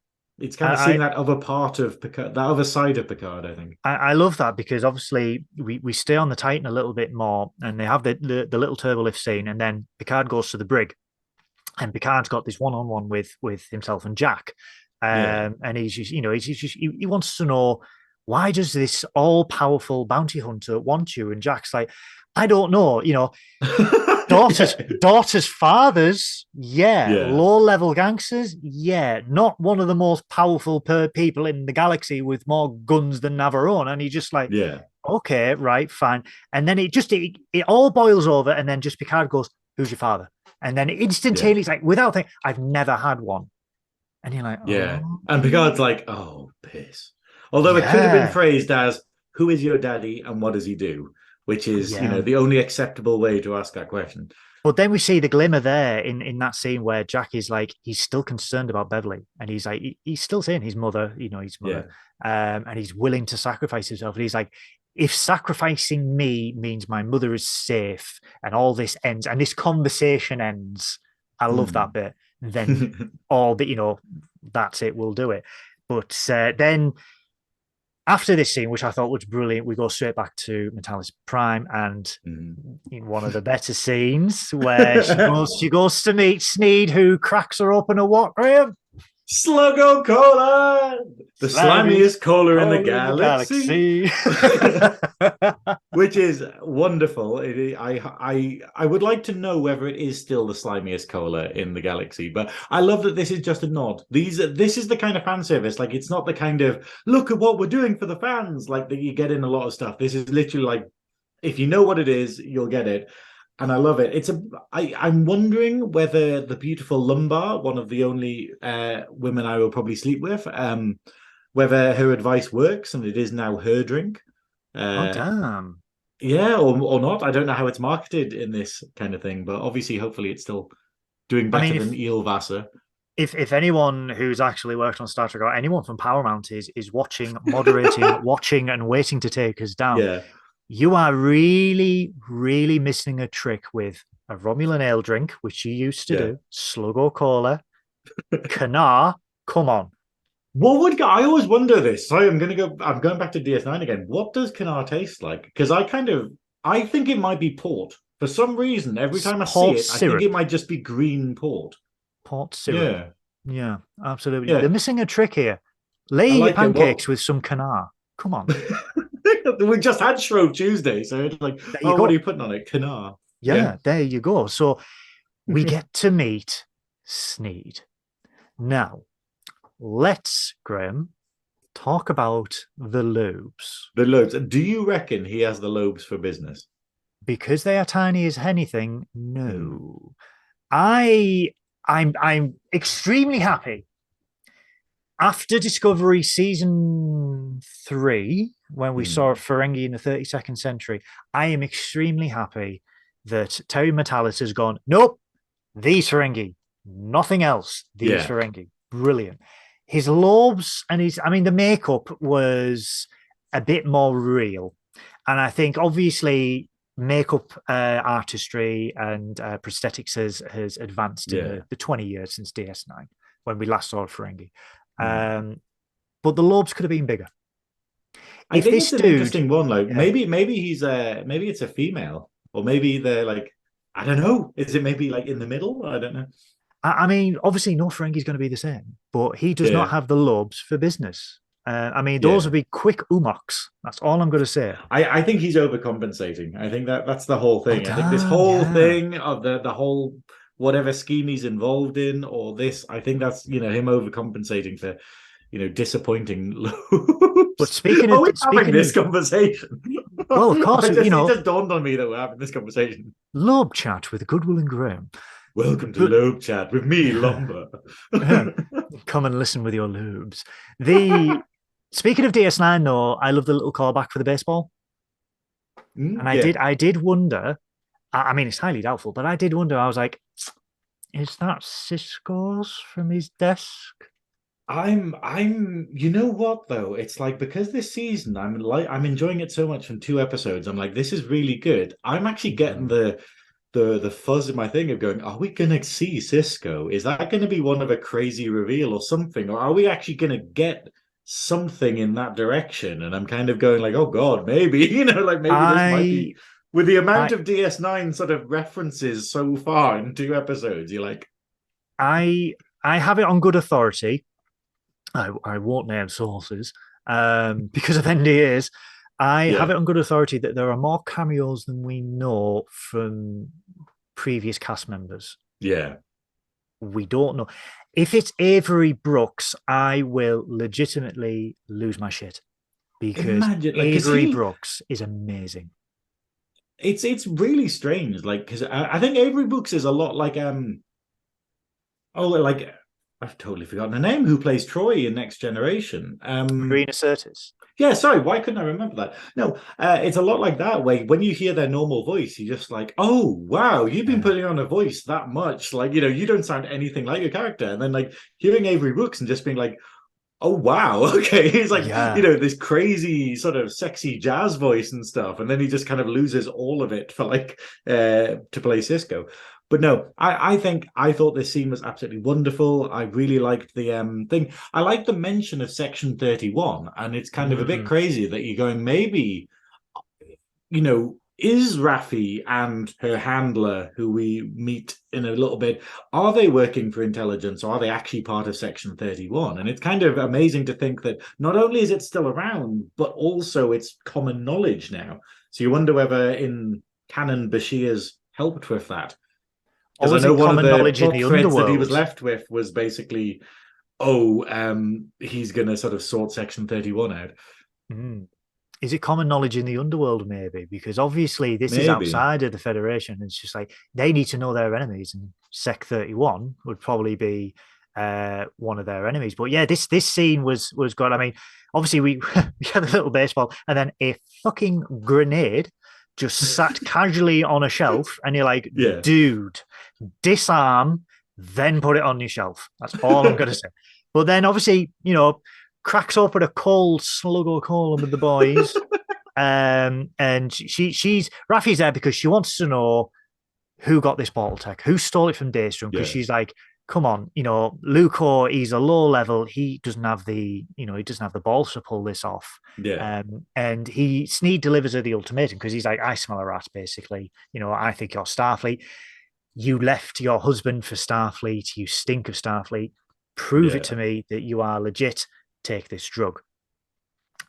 it's kind of seeing
I,
that other part of Picard, that other side of Picard, I think.
I love that because obviously we stay on the Titan a little bit more, and they have the little turbo lift scene, and then Picard goes to the brig, and Picard's got this one on one with himself and Jack,
Yeah.
and he's just he wants to know, why does this all powerful bounty hunter want you? And Jack's like, I don't know, daughters,
Yeah.
daughters, fathers, yeah.
Yeah.
Low level gangsters, yeah. Not one of the most powerful people in the galaxy with more guns than Navarone. And he's just like,
Yeah.
okay, right, fine. And then it all boils over, and then just Picard goes, "Who's your father?" And then
Yeah.
instantaneously, it's like without thinking, I've never had one. And you're like,
Yeah.
oh,
And Picard's like, oh, piss. Although it could have been
yeah,
phrased as, who is your daddy and what does he do? Which is,
yeah.
the only acceptable way to ask that question.
But then we see the glimmer there in that scene where Jack is like, he's still concerned about Beverly, and he's like, he's still saying his mother, his
Yeah.
mother, and he's willing to sacrifice himself. And he's like, if sacrificing me means my mother is safe, and all this ends, and this conversation ends, I love that
Mm.
bit. Then all the, that's it, we'll do it. But then after this scene, which I thought was brilliant, we go straight back to Metalis Prime, and
Mm.
in one of the better scenes where she goes to meet Sneed, who cracks her open a what, Graeme?
Sluggo Cola, the
Slimiest
slimiest cola in the
cola in the
galaxy.
galaxy.
Which is wonderful. I would like to know whether it is still the slimiest cola in the galaxy, but I love that this is just a nod. This is the kind of fan service. Like, it's not the kind of look at what we're doing for the fans like that you get in a lot of stuff. This is literally like, if you know what it is, you'll get it. And I love it. I'm wondering whether the beautiful Lumbar, one of the only women I will probably sleep with, whether her advice works and it is now her drink.
Oh
Uh,
damn!
yeah, or not. I don't know how it's marketed in this kind of thing, but obviously, hopefully, it's still doing
I
better
mean,
than Eel Vassar.
if anyone who's actually worked on Star Trek or anyone from Paramount is watching, moderating, watching, and waiting to take us down,
Yeah,
you are really, really missing a trick with a Romulan ale drink, which you used to
yeah.
do, Slug or Cola, Canar. Come on.
What would I always wonder this? Sorry, I'm going back to DS9 again. What does Canar taste like? Because I think it might be port. For some reason, every time I see
Port
it, I think it
syrup.
might just be green port.
Port syrup.
Yeah,
Yeah, absolutely. They're
yeah.
missing a trick here. Lay
I
your
like it.
pancakes
Well,
with some Canar. Come on.
we just had Shrove Tuesday, so it's like,
There you
oh, what are
go.
you putting on it? Canar. Yeah.
Yeah, there you go. So we get to meet Sneed. Now, let's, Graeme, talk about the lobes.
The lobes. Do you reckon he has the lobes for business?
Because they are tiny as anything,
Hmm.
no. I'm extremely happy. After Discovery season 3, when we saw
Hmm.
Ferengi in the 32nd century, I am extremely happy that Terry Matalas has gone, nope, these Ferengi, nothing else, these
Yeah.
Ferengi. Brilliant. His lobes and the makeup was a bit more real. And I think obviously makeup artistry and prosthetics has advanced in
Yeah.
the 20 years since DS9 when we last saw Ferengi.
Hmm.
But the lobes could have been bigger.
I
If
think
this
it's an
dude,
interesting one. Like
yeah,
maybe maybe it's a female, or maybe they're like, I don't know. Is it maybe like in the middle? I don't know.
obviously no Ferengi is going to be the same, but he does not
Yeah,
have the lobes for business. Those
yeah.
would be quick umoks. That's all I'm going to say.
I think he's overcompensating. I think that's the whole
Oh,
thing. I think this
damn,
whole
yeah.
thing of the whole whatever scheme he's involved in, or this, I think that's him overcompensating for disappointing
But
loops. Are we having this conversation?
well, of course,
It just dawned on me that we're having this conversation.
lobe chat with Goodwill and Graham.
Welcome to
But
Lobe Chat with me, Lumber.
come and listen with your lobes. The Speaking of DS9, though, I love the little callback for the baseball, and
Yeah.
I did wonder. It's highly doubtful, but I did wonder. I was like, is that Cisco's from his desk?
You know what though? It's like because this season I'm enjoying it so much from 2 episodes. I'm like, this is really good. I'm actually getting
Mm.
the fuzz in my thing of going, are we gonna see Cisco? Is that gonna be one of a crazy reveal or something? Or are we actually gonna get something in that direction? And I'm kind of going like, oh God, maybe, like maybe this might
I
be with the amount
I
of DS9 sort of references so far in 2 episodes, you're like,
I I have it on good authority. I won't name sources because of NDAs. I have
yeah,
it on good authority that there are more cameos than we know from previous cast members.
yeah.
We don't know. If it's Avery Brooks, I will legitimately lose my shit because
Imagine like because
Avery
he
Brooks is amazing.
it's really strange, like because I think Avery Brooks is a lot like like I've totally forgotten her name. Who plays Troy in Next Generation?
Marina Sirtis.
Yeah, sorry, why couldn't I remember that? No, it's a lot like that. Where when you hear their normal voice, you're just like, oh wow, you've been
Yeah.
putting on a voice that much. Like you don't sound anything like your character. And then like hearing Avery Brooks and just being like, oh wow, okay, he's like
Yeah.
this crazy sort of sexy jazz voice and stuff, and then he just kind of loses all of it for like to play Cisco. But no, I thought this scene was absolutely wonderful. I really liked the thing. I like the mention of Section 31, and it's kind of a bit
Mm.
crazy that you're going maybe is Raffi and her handler, who we meet in a little bit, are they working for intelligence or are they actually part of Section 31? And it's kind of amazing to think that not only is it still around, but also it's common knowledge now. So you wonder whether in canon Bashir's helped with that. Because
Or
I
is
know
it
one of
common
the
knowledge in
plot
the
threads that he was
underworld?
left with was basically, oh, he's going to sort of sort Section 31 out.
Mm. Is it common knowledge in the underworld, maybe? Because obviously this is
Maybe.
outside of the Federation. It's just like they need to know their enemies, and Sec 31 would probably be one of their enemies. But yeah, this scene was good. Obviously we had a little baseball, and then a fucking grenade just sat casually on a shelf, and you're like,
Yeah.
dude, disarm, then put it on your shelf. That's all I'm going to say. But then obviously, cracks open a cold slug of cola with the boys. And she's Raffi's there because she wants to know who got this bottle tech, who stole it from Daystrom, because she's like, come on, Luco, he's a low level. He doesn't have the balls to pull this off.
Yeah.
And Sneed delivers her the ultimatum because he's like, I smell a rat, basically. I think you're Starfleet. You left your husband for Starfleet. You stink of Starfleet. Prove it to me that you are legit. Take this drug.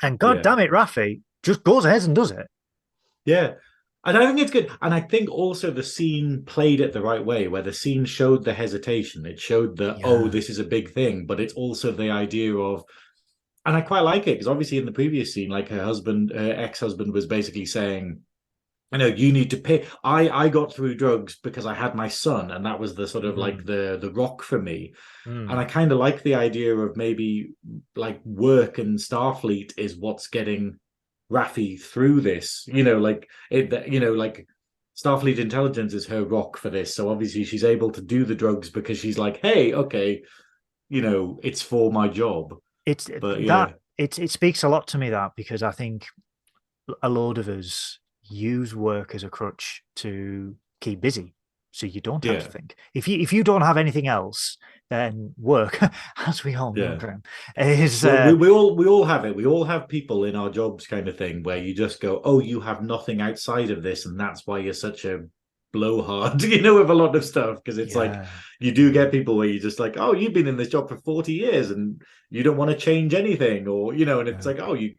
And God damn it, Raffi just goes ahead and does it.
Yeah. And I think it's good. And I think also the scene played it the right way, where the scene showed the hesitation. It showed that, this is a big thing, but it's also the idea of, and I quite like it, because obviously in the previous scene, like her ex-husband was basically saying, you need to pay. I got through drugs because I had my son, and that was the sort of like the rock for me. And I kind of like the idea of maybe like work and Starfleet is what's getting Raffi through this, like Starfleet intelligence is her rock for this. So obviously she's able to do the drugs because she's like, hey, okay, it's for my job. It
speaks a lot to me, that, because I think a load of us use work as a crutch to keep busy, so you don't have to think. If you don't have anything else, then work, as we all know, Graeme, is
we all have it. We all have people in our jobs, kind of thing, where you just go, oh, you have nothing outside of this, and that's why you're such a blowhard, with a lot of stuff, because it's like you do get people where you're just like, oh, you've been in this job for 40 years and you don't want to change anything, or and it's like, oh, you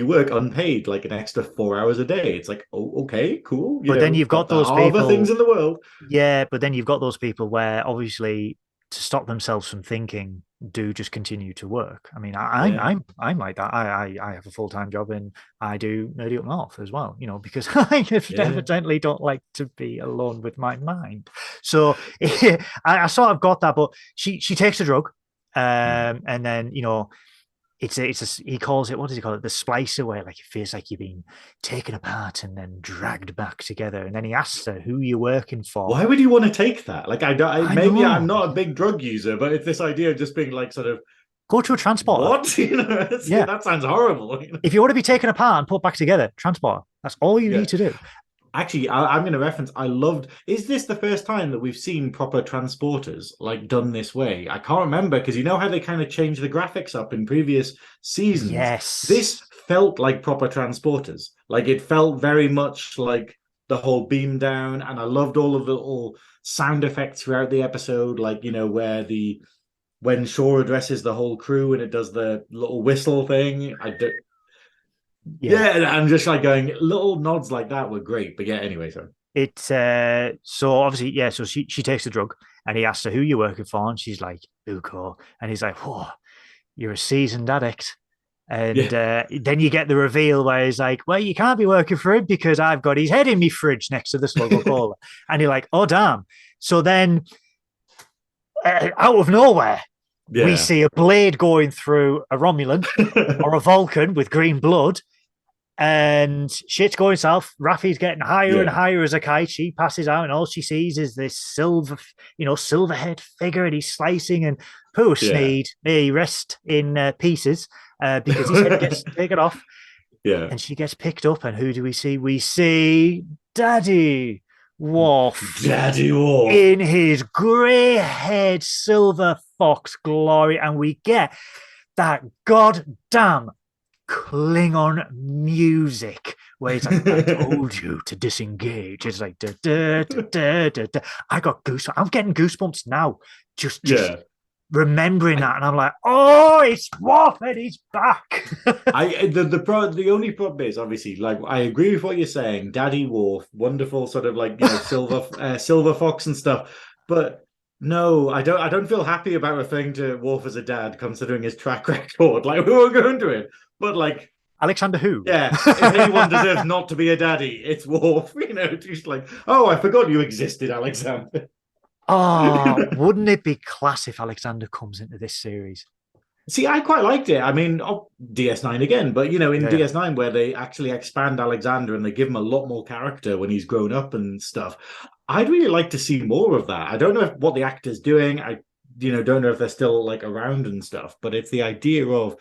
work unpaid, like an extra 4 hours a day. It's like, oh, okay, cool.
But then you've got those people.
Other things in the world.
Yeah, but then you've got those people where obviously to stop themselves from thinking, do just continue to work. I mean, I'm like that. I have a full-time job and I do nerdy up north as well, because I evidently don't like to be alone with my mind. So I sort of got that, but she takes a drug, and then he calls it, what does he call it? The splicer, where like it feels like you've been taken apart and then dragged back together. And then he asks her who you're working for.
Why would you want to take that? Like, maybe I'm not a big drug user, but it's this idea of just being like sort of
go to a transporter.
What? That sounds horrible.
If you want to be taken apart and put back together, transporter. That's all you need to do.
Actually, I'm going to reference, is this the first time that we've seen proper transporters like done this way? I can't remember, because how they kind of changed the graphics up in previous seasons?
Yes.
This felt like proper transporters. Like, it felt very much like the whole beam down, and I loved all of the little sound effects throughout the episode, like, where when Shaw addresses the whole crew and it does the little whistle thing. I'm just like going, little nods like that were great. But anyway, so
it's so obviously, so she takes the drug and he asks her who you're working for, and she's like, Uko, and he's like, oh, you're a seasoned addict. And then you get the reveal where he's like, well, you can't be working for him because I've got his head in my fridge next to the slug of cola. And you're like, oh damn. So then out of nowhere, we see a blade going through a Romulan or a Vulcan with green blood, and shit's going south. Raffi's getting higher and higher as a kite. She passes out, and all she sees is this silver-head figure, and he's slicing, and poor Sneed, he rest in pieces because his head gets taken off.
Yeah.
And she gets picked up, and who do we see? We see Daddy Worf.
Daddy Worf.
In his grey-haired silver fox glory, and we get that goddamn Klingon music where it's like, I told you to disengage. It's like, da, da, da, da, da, da. I got goosebumps. I'm getting goosebumps now. Just remembering that, and I'm like, oh, it's Worf and he's back.
The only problem is, obviously, like, I agree with what you're saying. Daddy Worf, wonderful sort of like silver fox and stuff, but no, I don't feel happy about referring to Worf as a dad, considering his track record. Like, we won't go into it, but like,
Alexander who?
Yeah, if anyone deserves not to be a daddy, it's Worf. Just like, oh, I forgot you existed, Alexander.
Oh, wouldn't it be class if Alexander comes into this series?
See, I quite liked it. I mean, DS9 again, but in
Yeah.
DS9 where they actually expand Alexander and they give him a lot more character when he's grown up and stuff. I'd really like to see more of that. I don't know what the actor's doing. I, don't know if they're still like around and stuff. But it's the idea of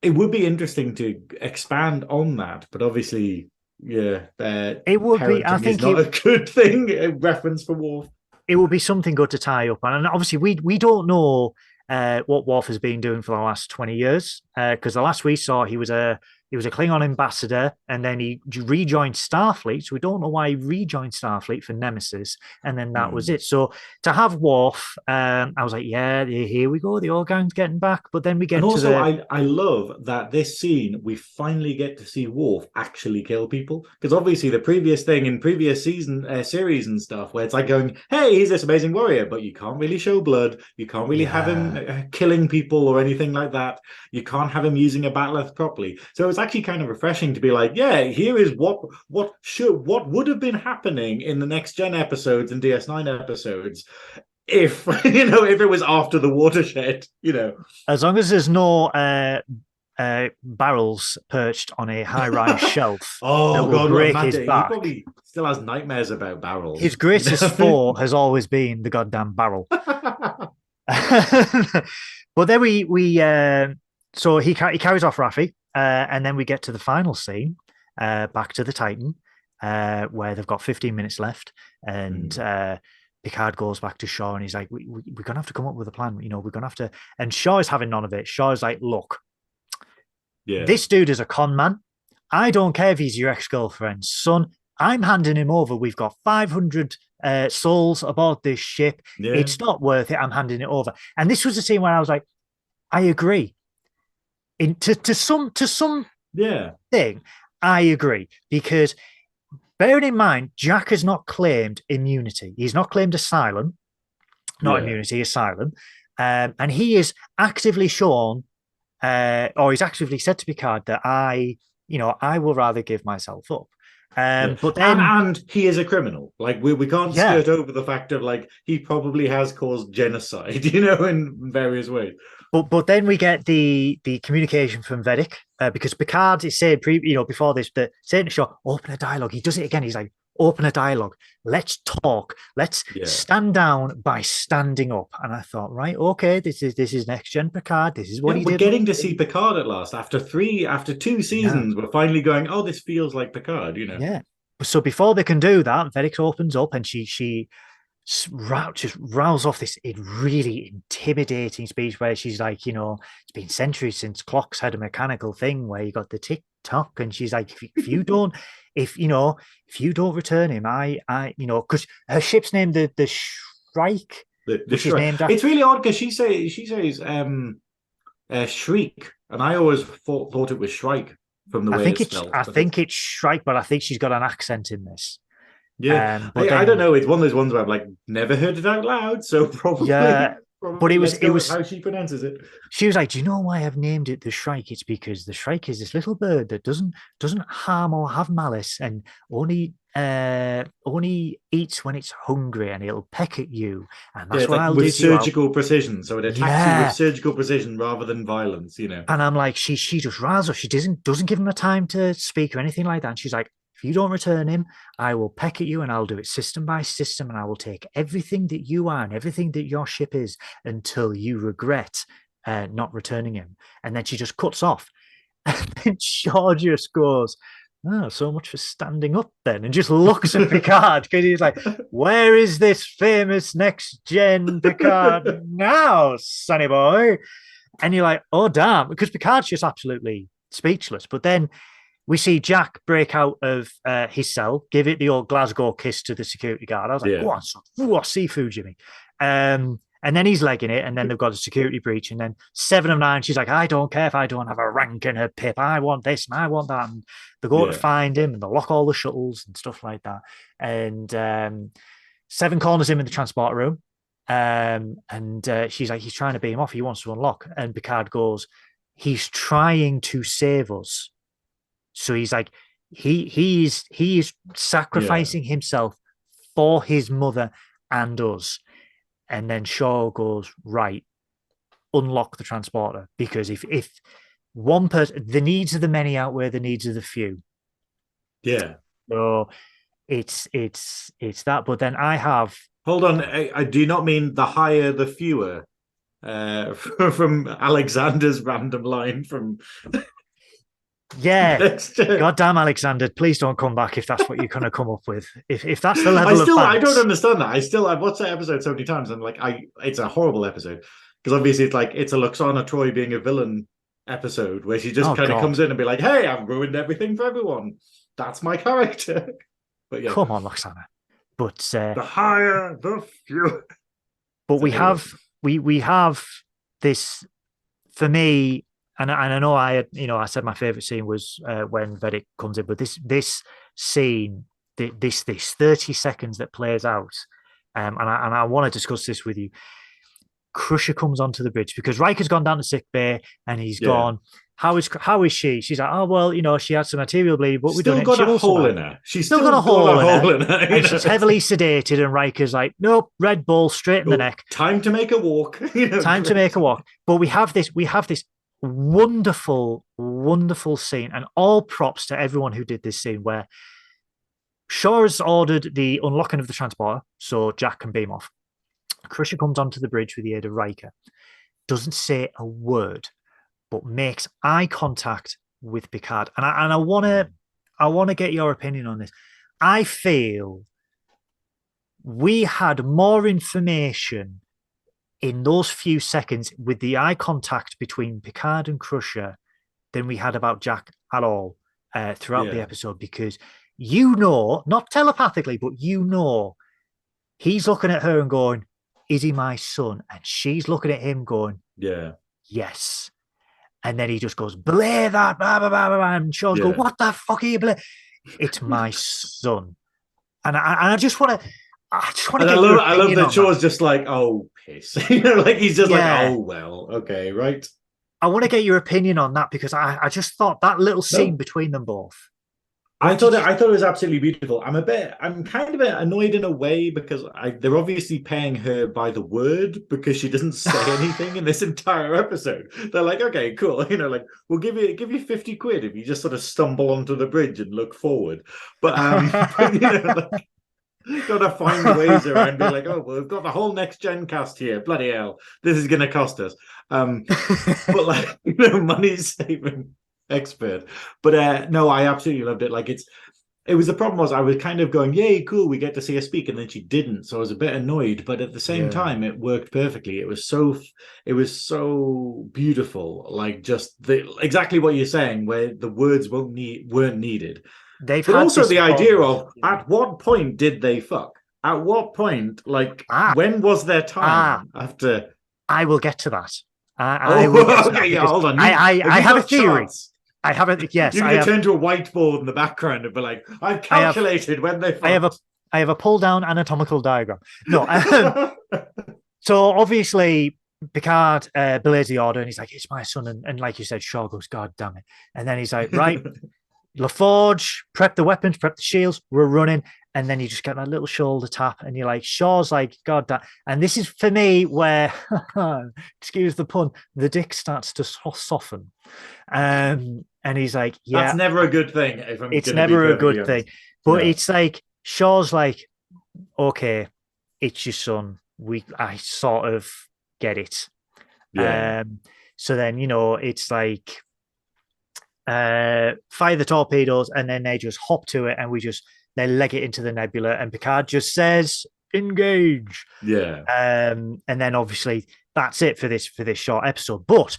it would be interesting to expand on that. But obviously, yeah,
It would be. I
parenting is
think
not a good thing. A reference for Worf.
it would be something good to tie up on. And obviously, we don't know what Worf has been doing for the last 20 years because the last we saw, he was a Klingon ambassador, and then he rejoined Starfleet. So we don't know why he rejoined Starfleet for Nemesis, and then that was it. So to have Worf, I was like, yeah, here we go. The Organg's getting back. But then we get
And also,
to
I love that this scene, we finally get to see Worf actually kill people. Because obviously, the previous thing in previous series and stuff, where it's like going, hey, he's this amazing warrior, but you can't really show blood. You can't really have him killing people or anything like that. You can't have him using a bat'leth properly. So it's actually kind of refreshing to be like, yeah, here is what would have been happening in the next gen episodes and DS9 episodes if if it was after the watershed.
as long as there's no barrels perched on a high-rise shelf that will
God,
break his
he
back.
probably still has nightmares about barrels.
His greatest foe has always been the goddamn barrel. But then so he carries off Raffi, and then we get to the final scene, back to the Titan, where they've got 15 minutes left, and Picard goes back to Shaw, and he's like, we're gonna have to come up with a plan. We're gonna have to. And Shaw is having none of it. Shaw is like, look, this dude is a con man. I don't care if he's your ex-girlfriend, son. I'm handing him over. We've got 500 souls aboard this ship. Yeah. It's not worth it. I'm handing it over. And this was the scene where I was like, I agree. To some thing, I agree, because bearing in mind, Jack has not claimed immunity. He's not claimed asylum, immunity, asylum, and he is actively shown, or he's actively said to Picard that I will rather give myself up. But then,
and he is a criminal. Like we can't skirt over the fact of like he probably has caused genocide, in various ways.
But then we get the communication from Vedic, because Picard is saying before this that saying to Shaw, open a dialogue. He does it again. He's like, open a dialogue. Let's talk. Let's stand down by standing up. And I thought, right, okay, this is next gen Picard. This is what he did.
We're getting to see Picard at last after 2 seasons. Yeah. We're finally going, oh, this feels like Picard.
Yeah. So before they can do that, Vedic opens up and she just rattles off this really intimidating speech where she's like, it's been centuries since clocks had a mechanical thing where you got the tick tock, and she's like, if you don't return him, I because her ship's named the Shrike.
The Shrike. It's really odd because she says Shriek, and I always thought it was Shrike from the way it's spelled.
I think it's Shrike, but I think she's got an accent in this.
Yeah, I don't know. It's one of those ones where I've like never heard it out loud, so probably. Yeah,
but it was
how she pronounces it.
She was like, "Do you know why I've named it the Shrike? It's because the Shrike is this little bird that doesn't harm or have malice, and only eats when it's hungry, and it'll peck at you, and that's what I'll do with
surgical precision. So it attacks you with surgical precision rather than violence, And
I'm like, she just riles up. She doesn't give him a time to speak or anything like that. And she's like, if you don't return him, I will peck at you, and I'll do it system by system, and I will take everything that you are and everything that your ship is until you regret not returning him. And then she just cuts off. And then Shaw just goes, oh, so much for standing up then, and just looks at Picard because he's like, where is this famous next gen Picard now, sonny boy? And you're like, oh, damn, because Picard's just absolutely speechless. But then we see Jack break out of his cell, give it the old Glasgow kiss to the security guard. I was like, go on, seafood, Jimmy. And then he's legging it, and then they've got a security breach. And then 7 of 9, she's like, I don't care if I don't have a rank in her pip. I want this and I want that. And they go to find him, and they lock all the shuttles and stuff like that. And 7 corners him in the transport room. And she's like, he's trying to beat him off. He wants to unlock. And Picard goes, he's trying to save us. So he's like, he is sacrificing himself for his mother and us. And then Shaw goes, right, unlock the transporter, because if one person, the needs of the many outweigh the needs of the few.
Yeah.
So it's that. But then I have.
Hold on, I do not mean the higher the fewer. From Alexander's random line from.
Yeah, goddamn Alexander! Please don't come back if that's what you're going to come up with. If that's the level of
I don't understand that. I've watched that episode so many times, and like it's a horrible episode because obviously it's a Luxana Troy being a villain episode where she just kind of comes in and be like, "Hey, I've ruined everything for everyone. That's my character." But yeah,
come on, Luxana. But
the higher the fewer.
But we have this for me. And I know I said my favorite scene was when Vedic comes in, but this scene, this 30 seconds that plays out, and I want to discuss this with you. Crusher comes onto the bridge because Riker's gone down to sick bay and he's gone. How is she? She's like, oh well, she had some arterial bleeding, but we don't.
Got a hole in her. She's
still got a hole in her, and she's heavily sedated. And Riker's like, nope, Red Bull straight in the neck.
Time to make a walk.
Time to make a walk. But we have this wonderful scene, and all props to everyone who did this scene, where Shaw has ordered the unlocking of the transporter so Jack can beam off. Crusher comes onto the bridge with the aid of Riker, doesn't say a word, but makes eye contact with Picard. And I want to get your opinion on this. I feel we had more information in those few seconds with the eye contact between Picard and Crusher than we had about Jack at all throughout the episode, because not telepathically, but he's looking at her and going, is he my son? And she's looking at him going, yes. And then he just goes, belay that, blah, blah, blah, blah, and Shaw's go, what the fuck are you belay? It's my son. And I just want to get your opinion. I love that
Shaw's just like, oh, piss. Like he's just like, oh, well, okay, right.
I want to get your opinion on that, because I just thought that little scene between them both.
I thought it was absolutely beautiful. I'm kind of annoyed in a way because they're obviously paying her by the word, because she doesn't say anything in this entire episode. They're like, okay, cool. Like we'll give you 50 quid if you just sort of stumble onto the bridge and look forward. But gotta find ways around, be like, oh, well, we've got the whole next gen cast here. Bloody hell, this is gonna cost us. But like, money saving expert. But no, I absolutely loved it. Like it was the problem was I was kind of going, yay, cool, we get to see her speak, and then she didn't, so I was a bit annoyed. But at the same time, it worked perfectly. It was so beautiful. Like just exactly what you're saying, where the words weren't needed. But also the idea of at what point did they fuck? At what point, like when was their time after?
I will get to that. I will get to that.
Yeah, hold on.
I have a theory. I have it. Yes,
you're going to turn to a whiteboard in the background and be like, "I've calculated when they fucked."
I have a pull down anatomical diagram. No, so obviously Picard belays the order, and he's like, "It's my son," and like you said, Shaw goes, "God damn it!" And then he's like, "Right." LaForge, prep the weapons, prep the shields, we're running. And then you just get that little shoulder tap and you're like, Shaw's like, God, that. And this is for me where, excuse the pun, the dick starts to soften. And he's like, yeah.
That's never a good thing.
It's never a good thing. But it's like, Shaw's like, okay, it's your son. I sort of get it.
Yeah.
So then, it's like, fire the torpedoes, and then they just hop to it, and they leg it into the nebula, and Picard just says engage. And then obviously that's it for this short episode. But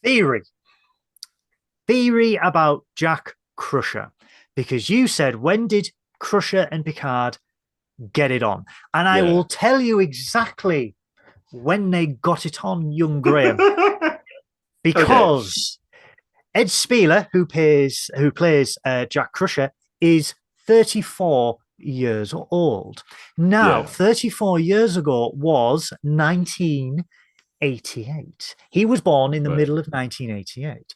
theory about Jack Crusher, because you said, when did Crusher and Picard get it on? And I will tell you exactly when they got it on, young Graeme. Because Ed Spieler, who plays Jack Crusher, is 34 years old. Now, 34 years ago was 1988. He was born in the middle of 1988.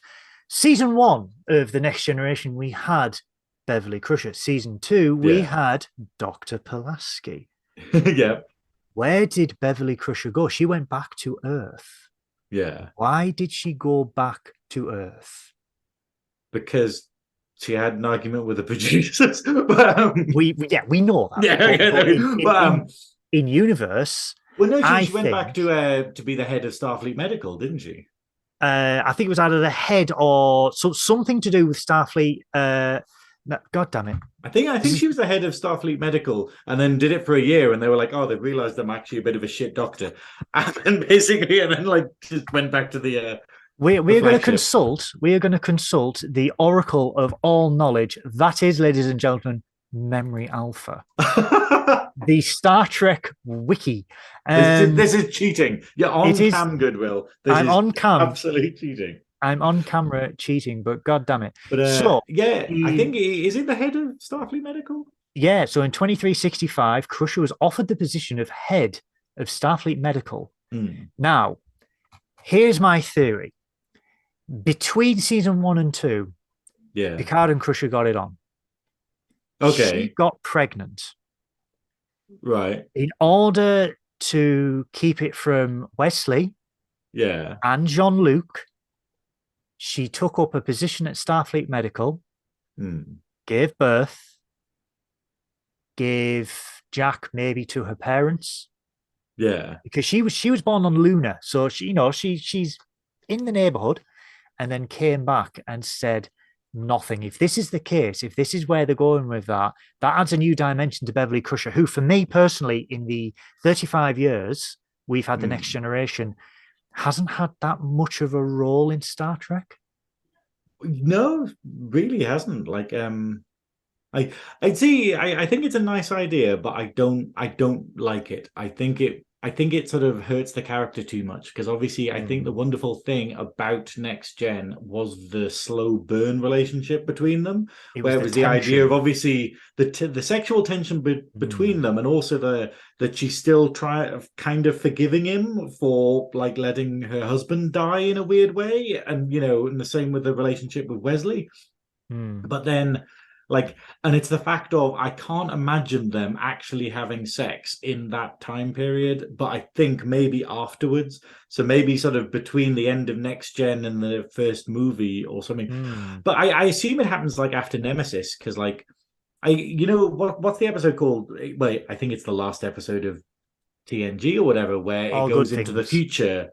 Season 1 of The Next Generation, we had Beverly Crusher. Season 2, we had Dr. Pulaski.
Yeah.
Where did Beverly Crusher go? She went back to Earth.
Yeah.
Why did she go back to Earth?
Because she had an argument with the producers. But,
We know that.
yeah,
But
but
in universe,
well, no,
I
she went back
think
to be the head of Starfleet Medical, didn't she?
I think it was either the head or something to do with Starfleet. No, God damn it!
I think she was the head of Starfleet Medical, and then did it for a year, and they were like, "Oh, they've realized I'm actually a bit of a shit doctor," and then like just went back to the
We're going to
flagship.
consult. We are going to consult the oracle of all knowledge. That is, ladies and gentlemen, Memory Alpha, the Star Trek wiki.
This is cheating. You're
It
on
is.
cam, Goodwill. This
I'm
is
on cam.
absolute cheating.
I'm on camera cheating, but God damn it!
But
So
yeah, I think is it the head of Starfleet Medical?
yeah. So in 2365, Crusher was offered the position of head of Starfleet Medical.
Mm.
Now, here's my theory. Between season 1 and 2,
Yeah.
Picard and Crusher got it on.
Okay.
She got pregnant.
Right.
In order to keep it from Wesley
Yeah.
and Jean-Luc, she took up a position at Starfleet Medical, gave birth, gave Jack maybe to her parents.
Yeah.
Because she was born on Luna. So she's in the neighborhood, and then came back and said nothing. If this is the case, if this is where they're going with that adds a new dimension to Beverly Crusher, who, for me personally, in the 35 years we've had the Next Generation, hasn't had that much of a role in Star Trek.
No, really hasn't. Like, I see. I think it's a nice idea, but I don't like it. I think it sort of hurts the character too much, because obviously I think the wonderful thing about Next Gen was the slow burn relationship between them, where it was the idea of obviously the sexual tension between them, and also that she's still kind of forgiving him for like letting her husband die in a weird way, and and the same with the relationship with Wesley. But then, like, and it's the fact of, I can't imagine them actually having sex in that time period, but I think maybe afterwards. So maybe sort of between the end of Next Gen and the first movie or something. But I assume it happens like after Nemesis, because like what's the episode called? Well, I think it's the last episode of TNG or whatever, where it goes into the future.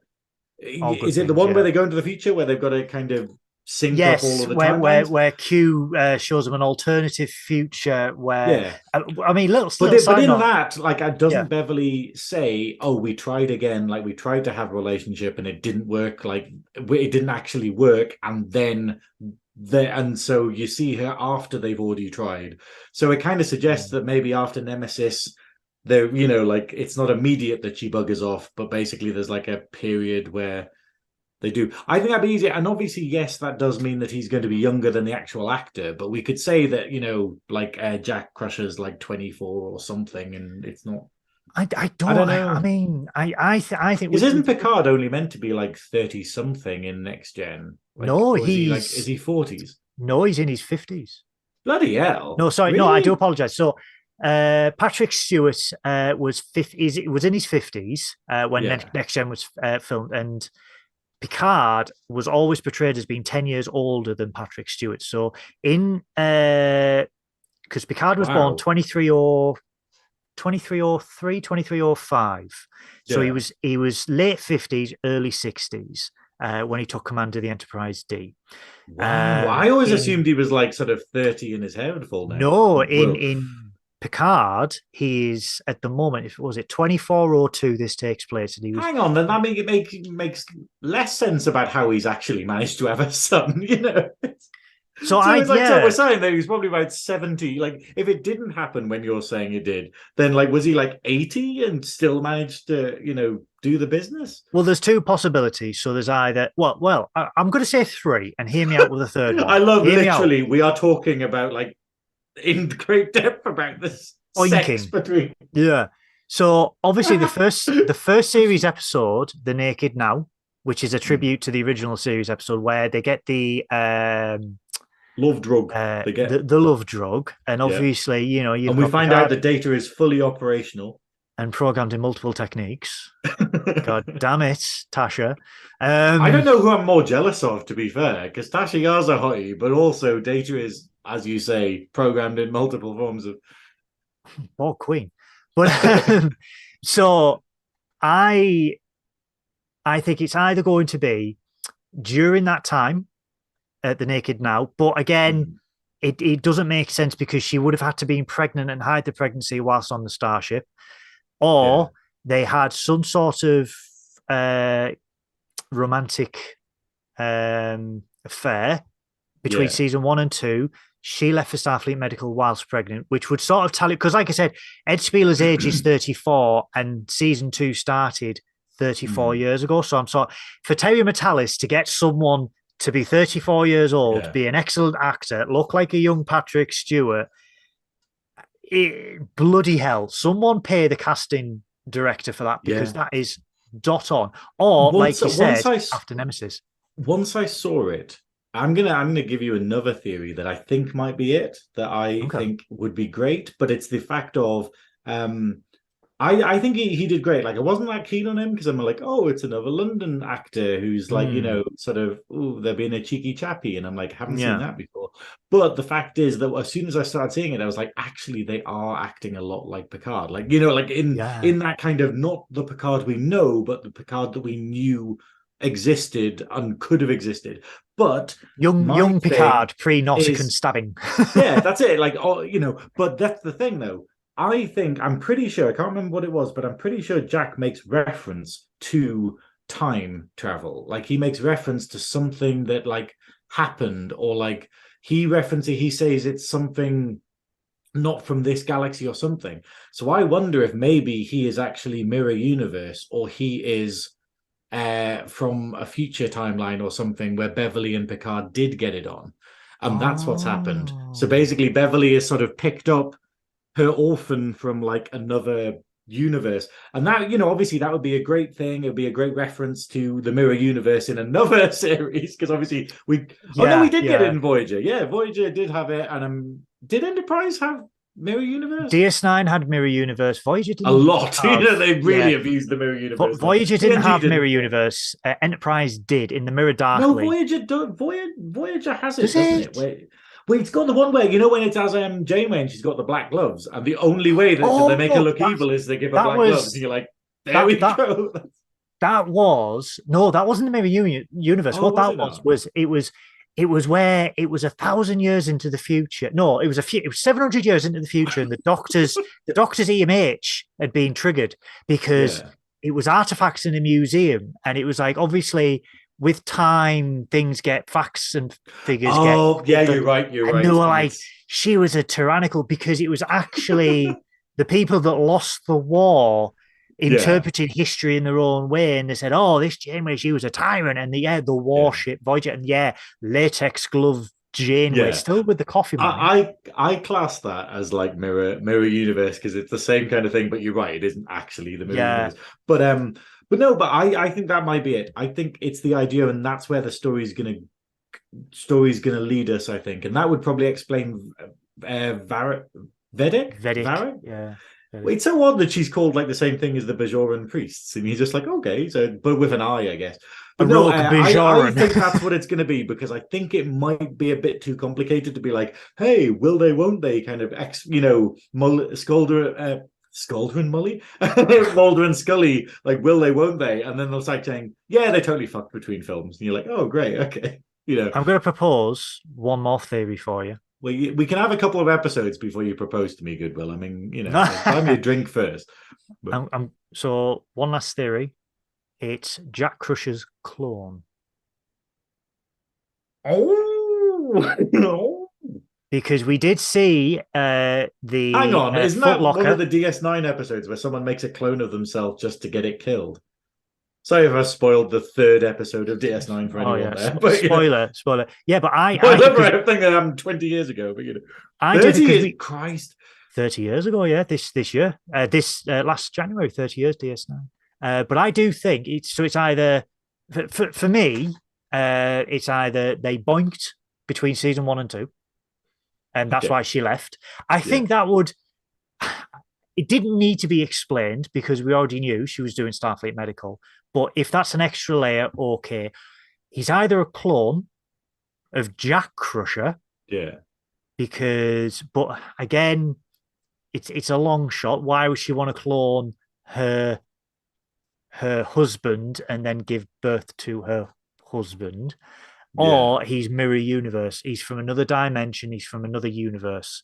Is it the one where they go into the future, where they've got to kind of sync up all of the timelines?
Where Q shows them an alternative future where I mean, but
in that, like, doesn't Beverly say, "Oh, we tried again, like we tried to have a relationship and it didn't work, like it didn't actually work," and then and so you see her after they've already tried. So it kind of suggests that maybe after Nemesis, they're like, it's not immediate that she buggers off, but basically there's like a period where they do. I think that'd be easier. And obviously, yes, that does mean that he's going to be younger than the actual actor. But we could say that, like Jack Crusher's like 24 or something, and it's not.
I don't know. I mean, I think
isn't Picard only meant to be like 30 something in Next Gen? Like,
no,
is he 40s?
No, he's in his 50s.
Bloody hell!
No, sorry,
really?
no, I do apologize. So Patrick Stewart was in his 50s when Next Gen was filmed, and Picard was always portrayed as being 10 years older than Patrick Stewart. So because Picard was born 2303, 2305. So he was late 50s, early 60s when he took command of the Enterprise D.
Wow. I always assumed he was like sort of 30 and his hair would fall down.
No, in Picard, he's at the moment, if it was 2402, this takes place. And he was,
hang on, then that makes less sense about how he's actually managed to have a son, So we're saying that he's probably about 70. Like, if it didn't happen when you're saying it did, then like, was he like 80 and still managed to, do the business?
Well, there's two possibilities. So there's either, I'm going to say 3 and hear me out with a third one.
I love literally, we are talking about like in great depth about this sex between.
Yeah. So obviously the first series episode, The Naked Now, which is a tribute to the original series episode where they get the
love drug.
They get the love drug, and obviously, and
we find out the Data is fully operational
and programmed in multiple techniques. God damn it, Tasha.
I don't know who I'm more jealous of, to be fair, because Tasha Yar's a hottie, but also Data is, as you say, programmed in multiple forms of.
Or Queen. But so I think it's either going to be during that time at the Naked Now, but again, it doesn't make sense because she would have had to be pregnant and hide the pregnancy whilst on the starship, or they had some sort of romantic affair between season 1 and 2. She left for Starfleet Medical whilst pregnant, which would sort of tell it, because like I said, Ed Spieler's age is 34 and season 2 started 34 years ago. So I'm for Terry Matalis to get someone to be 34 years old, be an excellent actor, look like a young Patrick Stewart, bloody hell, someone pay the casting director for that, because that is dot on. Or like you said, after Nemesis. Once
I saw it, I'm gonna give you another theory that I think might be it, that I think would be great, but it's the fact of I think he did great. Like, I wasn't that keen on him because I'm like, oh, it's another London actor who's like, sort of, oh, they're being a cheeky chappy, and I'm like, haven't seen that before. But the fact is that as soon as I started seeing it, I was like, actually, they are acting a lot like Picard. Like, like in that kind of, not the Picard we know, but the Picard that we knew existed and could have existed. But
young Picard pre-Nautican stabbing.
That's it. Like, but that's the thing though. I'm pretty sure, I can't remember what it was, but I'm pretty sure Jack makes reference to time travel. Like, he makes reference to something that like happened, or like he says it's something not from this galaxy or something. So I wonder if maybe he is actually mirror universe, or he is from a future timeline or something where Beverly and Picard did get it on. And that's what's happened. So basically Beverly is sort of picked up her orphan from like another universe, and that, obviously that would be a great thing. It would be a great reference to the mirror universe in another series, because obviously we did get it in Voyager. Voyager did have it. And did Enterprise have mirror universe?
DS9 had mirror universe. Voyager didn't
a lot. They really abused the mirror universe.
Voyager didn't have mirror universe. Enterprise did in the Mirror Darkly.
No, Voyager has it, doesn't it? Well, it's got the one where, when it's as Janeway and she's got the black gloves, and the only way that they make her look evil is they give her black gloves. And you're like, there we go.
That wasn't the mirror universe. What that was it was where it was 1,000 years into the future. No, it was 700 years into the future, and the doctor's EMH had been triggered because it was artifacts in a museum, and it was like, obviously, with time, things facts and figures get.
Oh, yeah, you're right.
And they were like, she was a tyrannical, because it was actually the people that lost the war interpreted history in their own way. And they said, oh, this Janeway, she was a tyrant. And the warship, Voyager, and latex glove Janeway, still with the coffee man.
I class that as like mirror universe, because it's the same kind of thing, but you're right, it isn't actually the mirror universe. But I think that might be it. I think it's the idea, and that's where the story's gonna lead us, I think. And that would probably explain Vedic?
Yeah.
It's so odd that she's called like the same thing as the Bajoran priests, and he's just like, okay, so, but with an I guess. But I think that's what it's going to be, because I think it might be a bit too complicated to be like, hey, will they, won't they, kind of Scolder and Mully, Mulder and Scully, like, will they, won't they? And then they'll start saying, yeah, they totally fucked between films, and you're like, oh, great, okay,
I'm going to propose one more theory for you.
We can have a couple of episodes before you propose to me, Goodwill. I mean, buy me a drink first.
So one last theory: it's Jack Crusher's clone.
Oh no!
Because we did see the
hang on, isn't that one of the DS9 episodes where someone makes a clone of themselves just to get it killed? Sorry if I spoiled the third episode of DS9 for anyone there. But,
spoiler. Yeah, but I
think that happened 20 years ago, but
I 30
years, Christ.
30 years ago, this year. Last January, 30 years, DS9. But I do think it's either, for me, it's either they boinked between season 1 and 2, and that's why she left. I think that would, it didn't need to be explained because we already knew she was doing Starfleet Medical. But if that's an extra layer, okay. He's either a clone of Jack Crusher, but again, it's a long shot. Why would she want to clone her husband and then give birth to her husband? Or he's mirror universe. He's from another dimension. He's from another universe.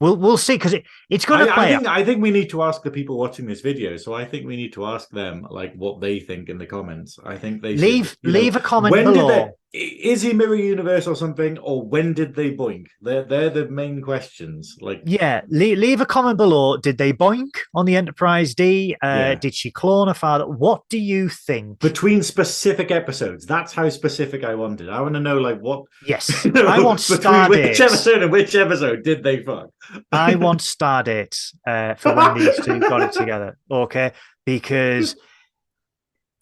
We'll see, because it's going to play.
I think we need to ask the people watching this video. So I think we need to ask them like what they think in the comments. I think they
leave a comment
when
below.
Is he mirror universe or something, or when did they boink? They're the main questions. Like,
leave a comment below. Did they boink on the Enterprise D? Did she clone her father? What do you think?
Between specific episodes, that's how specific I wanted. I want to know like what.
Yes, I want star dates.
Which episode and which episode did they fuck?
I want star dates for when these two got it together. Okay, because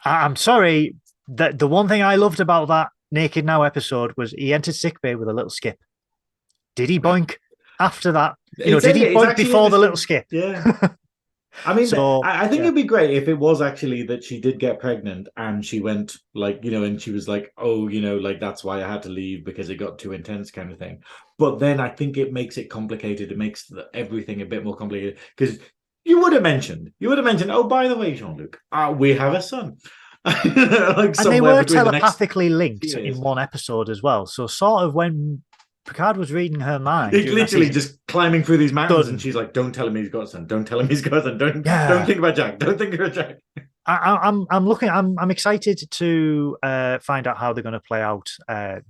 I'm sorry, that the one thing I loved about that Naked Now episode was he entered sickbay with a little skip. Did he boink after that? Did he boink before the little skip?
Yeah. I mean, I think it'd be great if it was actually that she did get pregnant and she went like, and she was like, oh, like that's why I had to leave because it got too intense kind of thing. But then I think it makes it complicated. It makes everything a bit more complicated because you would have mentioned, oh, by the way, Jean-Luc, we have a son.
And they were telepathically linked in one episode as well. So sort of when Picard was reading her mind,
he's literally just climbing through these mountains, and she's like, "Don't tell him he's got a son. Don't tell him he's got a son. Don't think about Jack. Don't think about Jack."
I'm excited to find out how they're going to play out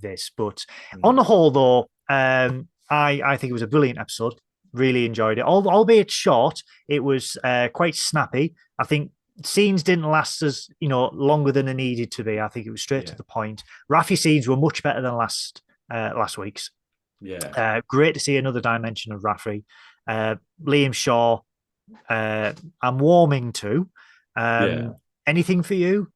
this. But on the whole, though, I think it was a brilliant episode. Really enjoyed it. Albeit short, it was quite snappy. I think scenes didn't last as longer than they needed to be. I think it was straight to the point. Raffi scenes were much better than last week's. Great to see another dimension of Raffi. Liam Shaw, I'm warming to. Anything for you?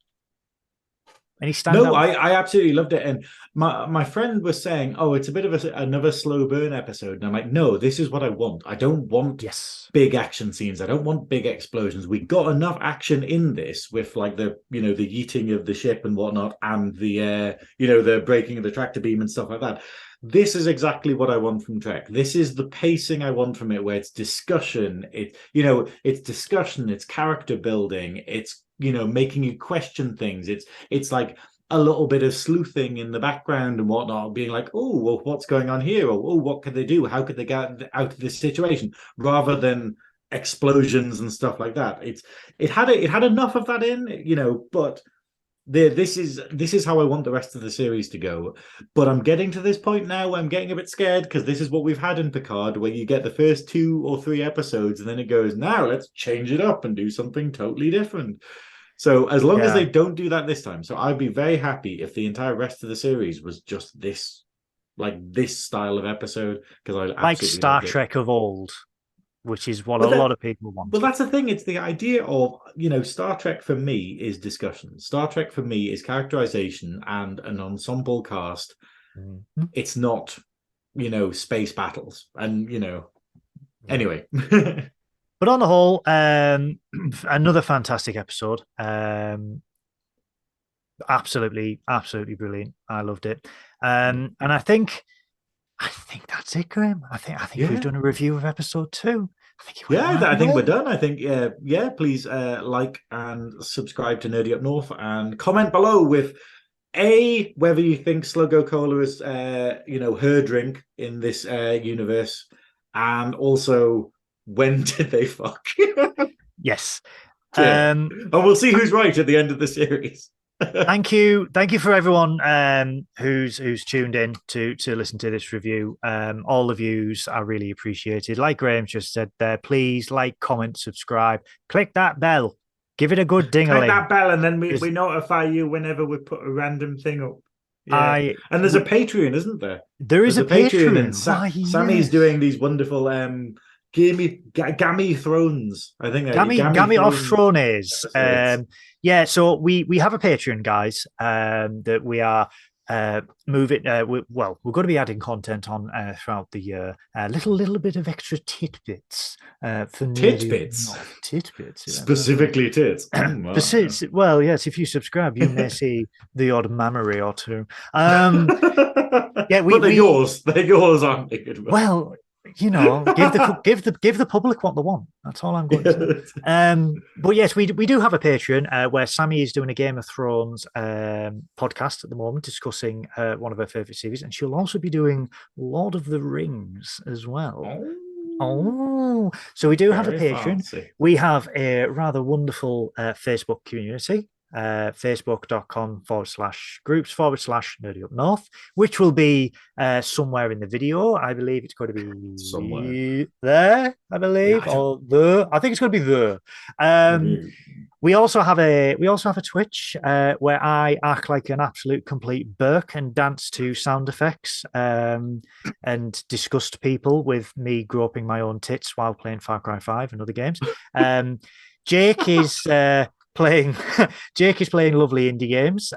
Any standout?
No, I absolutely loved it. And my friend was saying, oh, it's a bit of another slow burn episode. And I'm like, no, this is what I want. I don't want big action scenes. I don't want big explosions. We got enough action in this with like the yeeting of the ship and whatnot, and the the breaking of the tractor beam and stuff like that. This is exactly what I want from Trek. This is the pacing I want from it, where it's discussion. It's discussion. It's character building. It's making you question things. It's like a little bit of sleuthing in the background and whatnot, being like, oh, well, what's going on here? Or, oh, what could they do? How could they get out of this situation? Rather than explosions and stuff like that. It had enough of that in, but this is how I want the rest of the series to go. But I'm getting to this point now where I'm getting a bit scared, because this is what we've had in Picard, where you get the first 2 or 3 episodes and then it goes, now let's change it up and do something totally different. So as long as they don't do that this time, so I'd be very happy if the entire rest of the series was just this style of episode, because I
like Star Trek of old, which is what a lot of people want.
Well, that's the thing. It's the idea of, Star Trek for me is discussion. Star Trek for me is characterization and an ensemble cast. Mm-hmm. It's not, space battles. And, anyway.
But on the whole, another fantastic episode. Absolutely, absolutely brilliant. I loved it. And I think that's it, Graeme. I think we've done a review of episode 2.
I think we're done. I think please like and subscribe to Nerdy Up North and comment below with whether you think Sluggo Cola is her drink in this universe, and also when did they fuck?
Yes.
And we'll see who's right at the end of the series.
Thank you for everyone who's tuned in to listen to this review. All the views are really appreciated. Like Graeme just said there, please like, comment, subscribe, click that bell, give it a good ding-a-ling.
Click that bell, and then we notify you whenever we put a random thing up. And there's a Patreon, isn't there?
There's a Patreon,
and Sammy's doing these wonderful Gammy Thrones. I think
Gammy off Thrones. So we have a Patreon, guys, that we are move it. We're going to be adding content on throughout the year. Little bit of extra tidbits for
Titbits.
Tidbits, yeah.
Specifically tits.
Well, yes. If you subscribe, you may see the odd mammary or two.
Yeah, but they're yours. They're yours, aren't they?
Well, give the public what they want. That's all I'm going to say. But yes, we do have a Patreon where Sammy is doing a Game of Thrones podcast at the moment, discussing one of her favorite series, and she'll also be doing Lord of the Rings as well. So we do have a Patreon.
Fancy.
We have a rather wonderful Facebook community. Facebook.com/groups/Nerdy Up North, which will be somewhere in the video. I believe it's going to be
somewhere
there. I believe, or the. I think it's going to be there. We also have a Twitch where I act like an absolute complete Burke and dance to sound effects and disgust people with me groping my own tits while playing Far Cry 5 and other games. Jake is Jake is playing lovely indie games.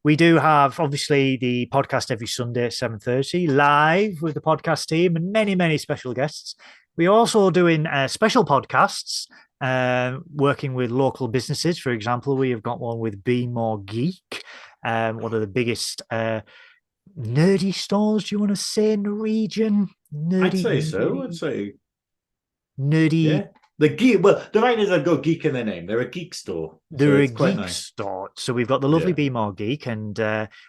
We do have obviously the podcast every Sunday at 7:30 live with the podcast team and many special guests. We're also doing special podcasts working with local businesses. For example, we have got one with Be More Geek, one of the biggest nerdy stores, do you want to say, in the region?
I'd say so. I'd say
nerdy.
Yeah. The geek. Well, the right is they've got geek in their name. They're a geek store.
They're a geek store. So we've got the lovely Be More Geek, and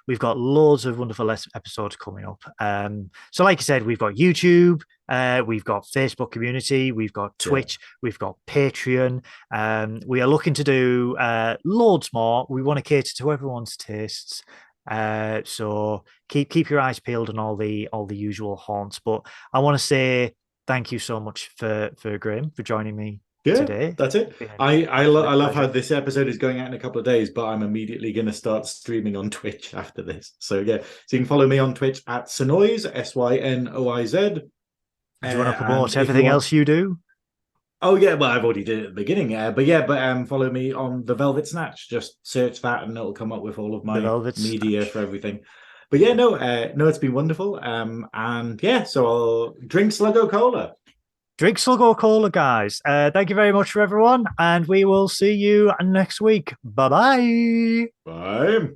we've got loads of wonderful episodes coming up. So, like I said, we've got YouTube, we've got Facebook community, we've got Twitch, we've got Patreon. We are looking to do loads more. We want to cater to everyone's tastes. So keep your eyes peeled on all the usual haunts. But I want to say thank you so much for Graeme for joining me today.
That's it. I love how this episode is going out in a couple of days, but I'm immediately going to start streaming on Twitch after this. So so you can follow me on Twitch at Synoiz, SYNOIZ.
Do you want to promote everything else you do?
Oh yeah, well I've already did it at the beginning, but follow me on the Velvet Snatch. Just search that and it'll come up with all of my media for everything. But it's been wonderful. So I'll drink Sluggo Cola.
Drink Sluggo Cola, guys. Thank you very much for everyone, and we will see you next week. Bye-bye.
Bye.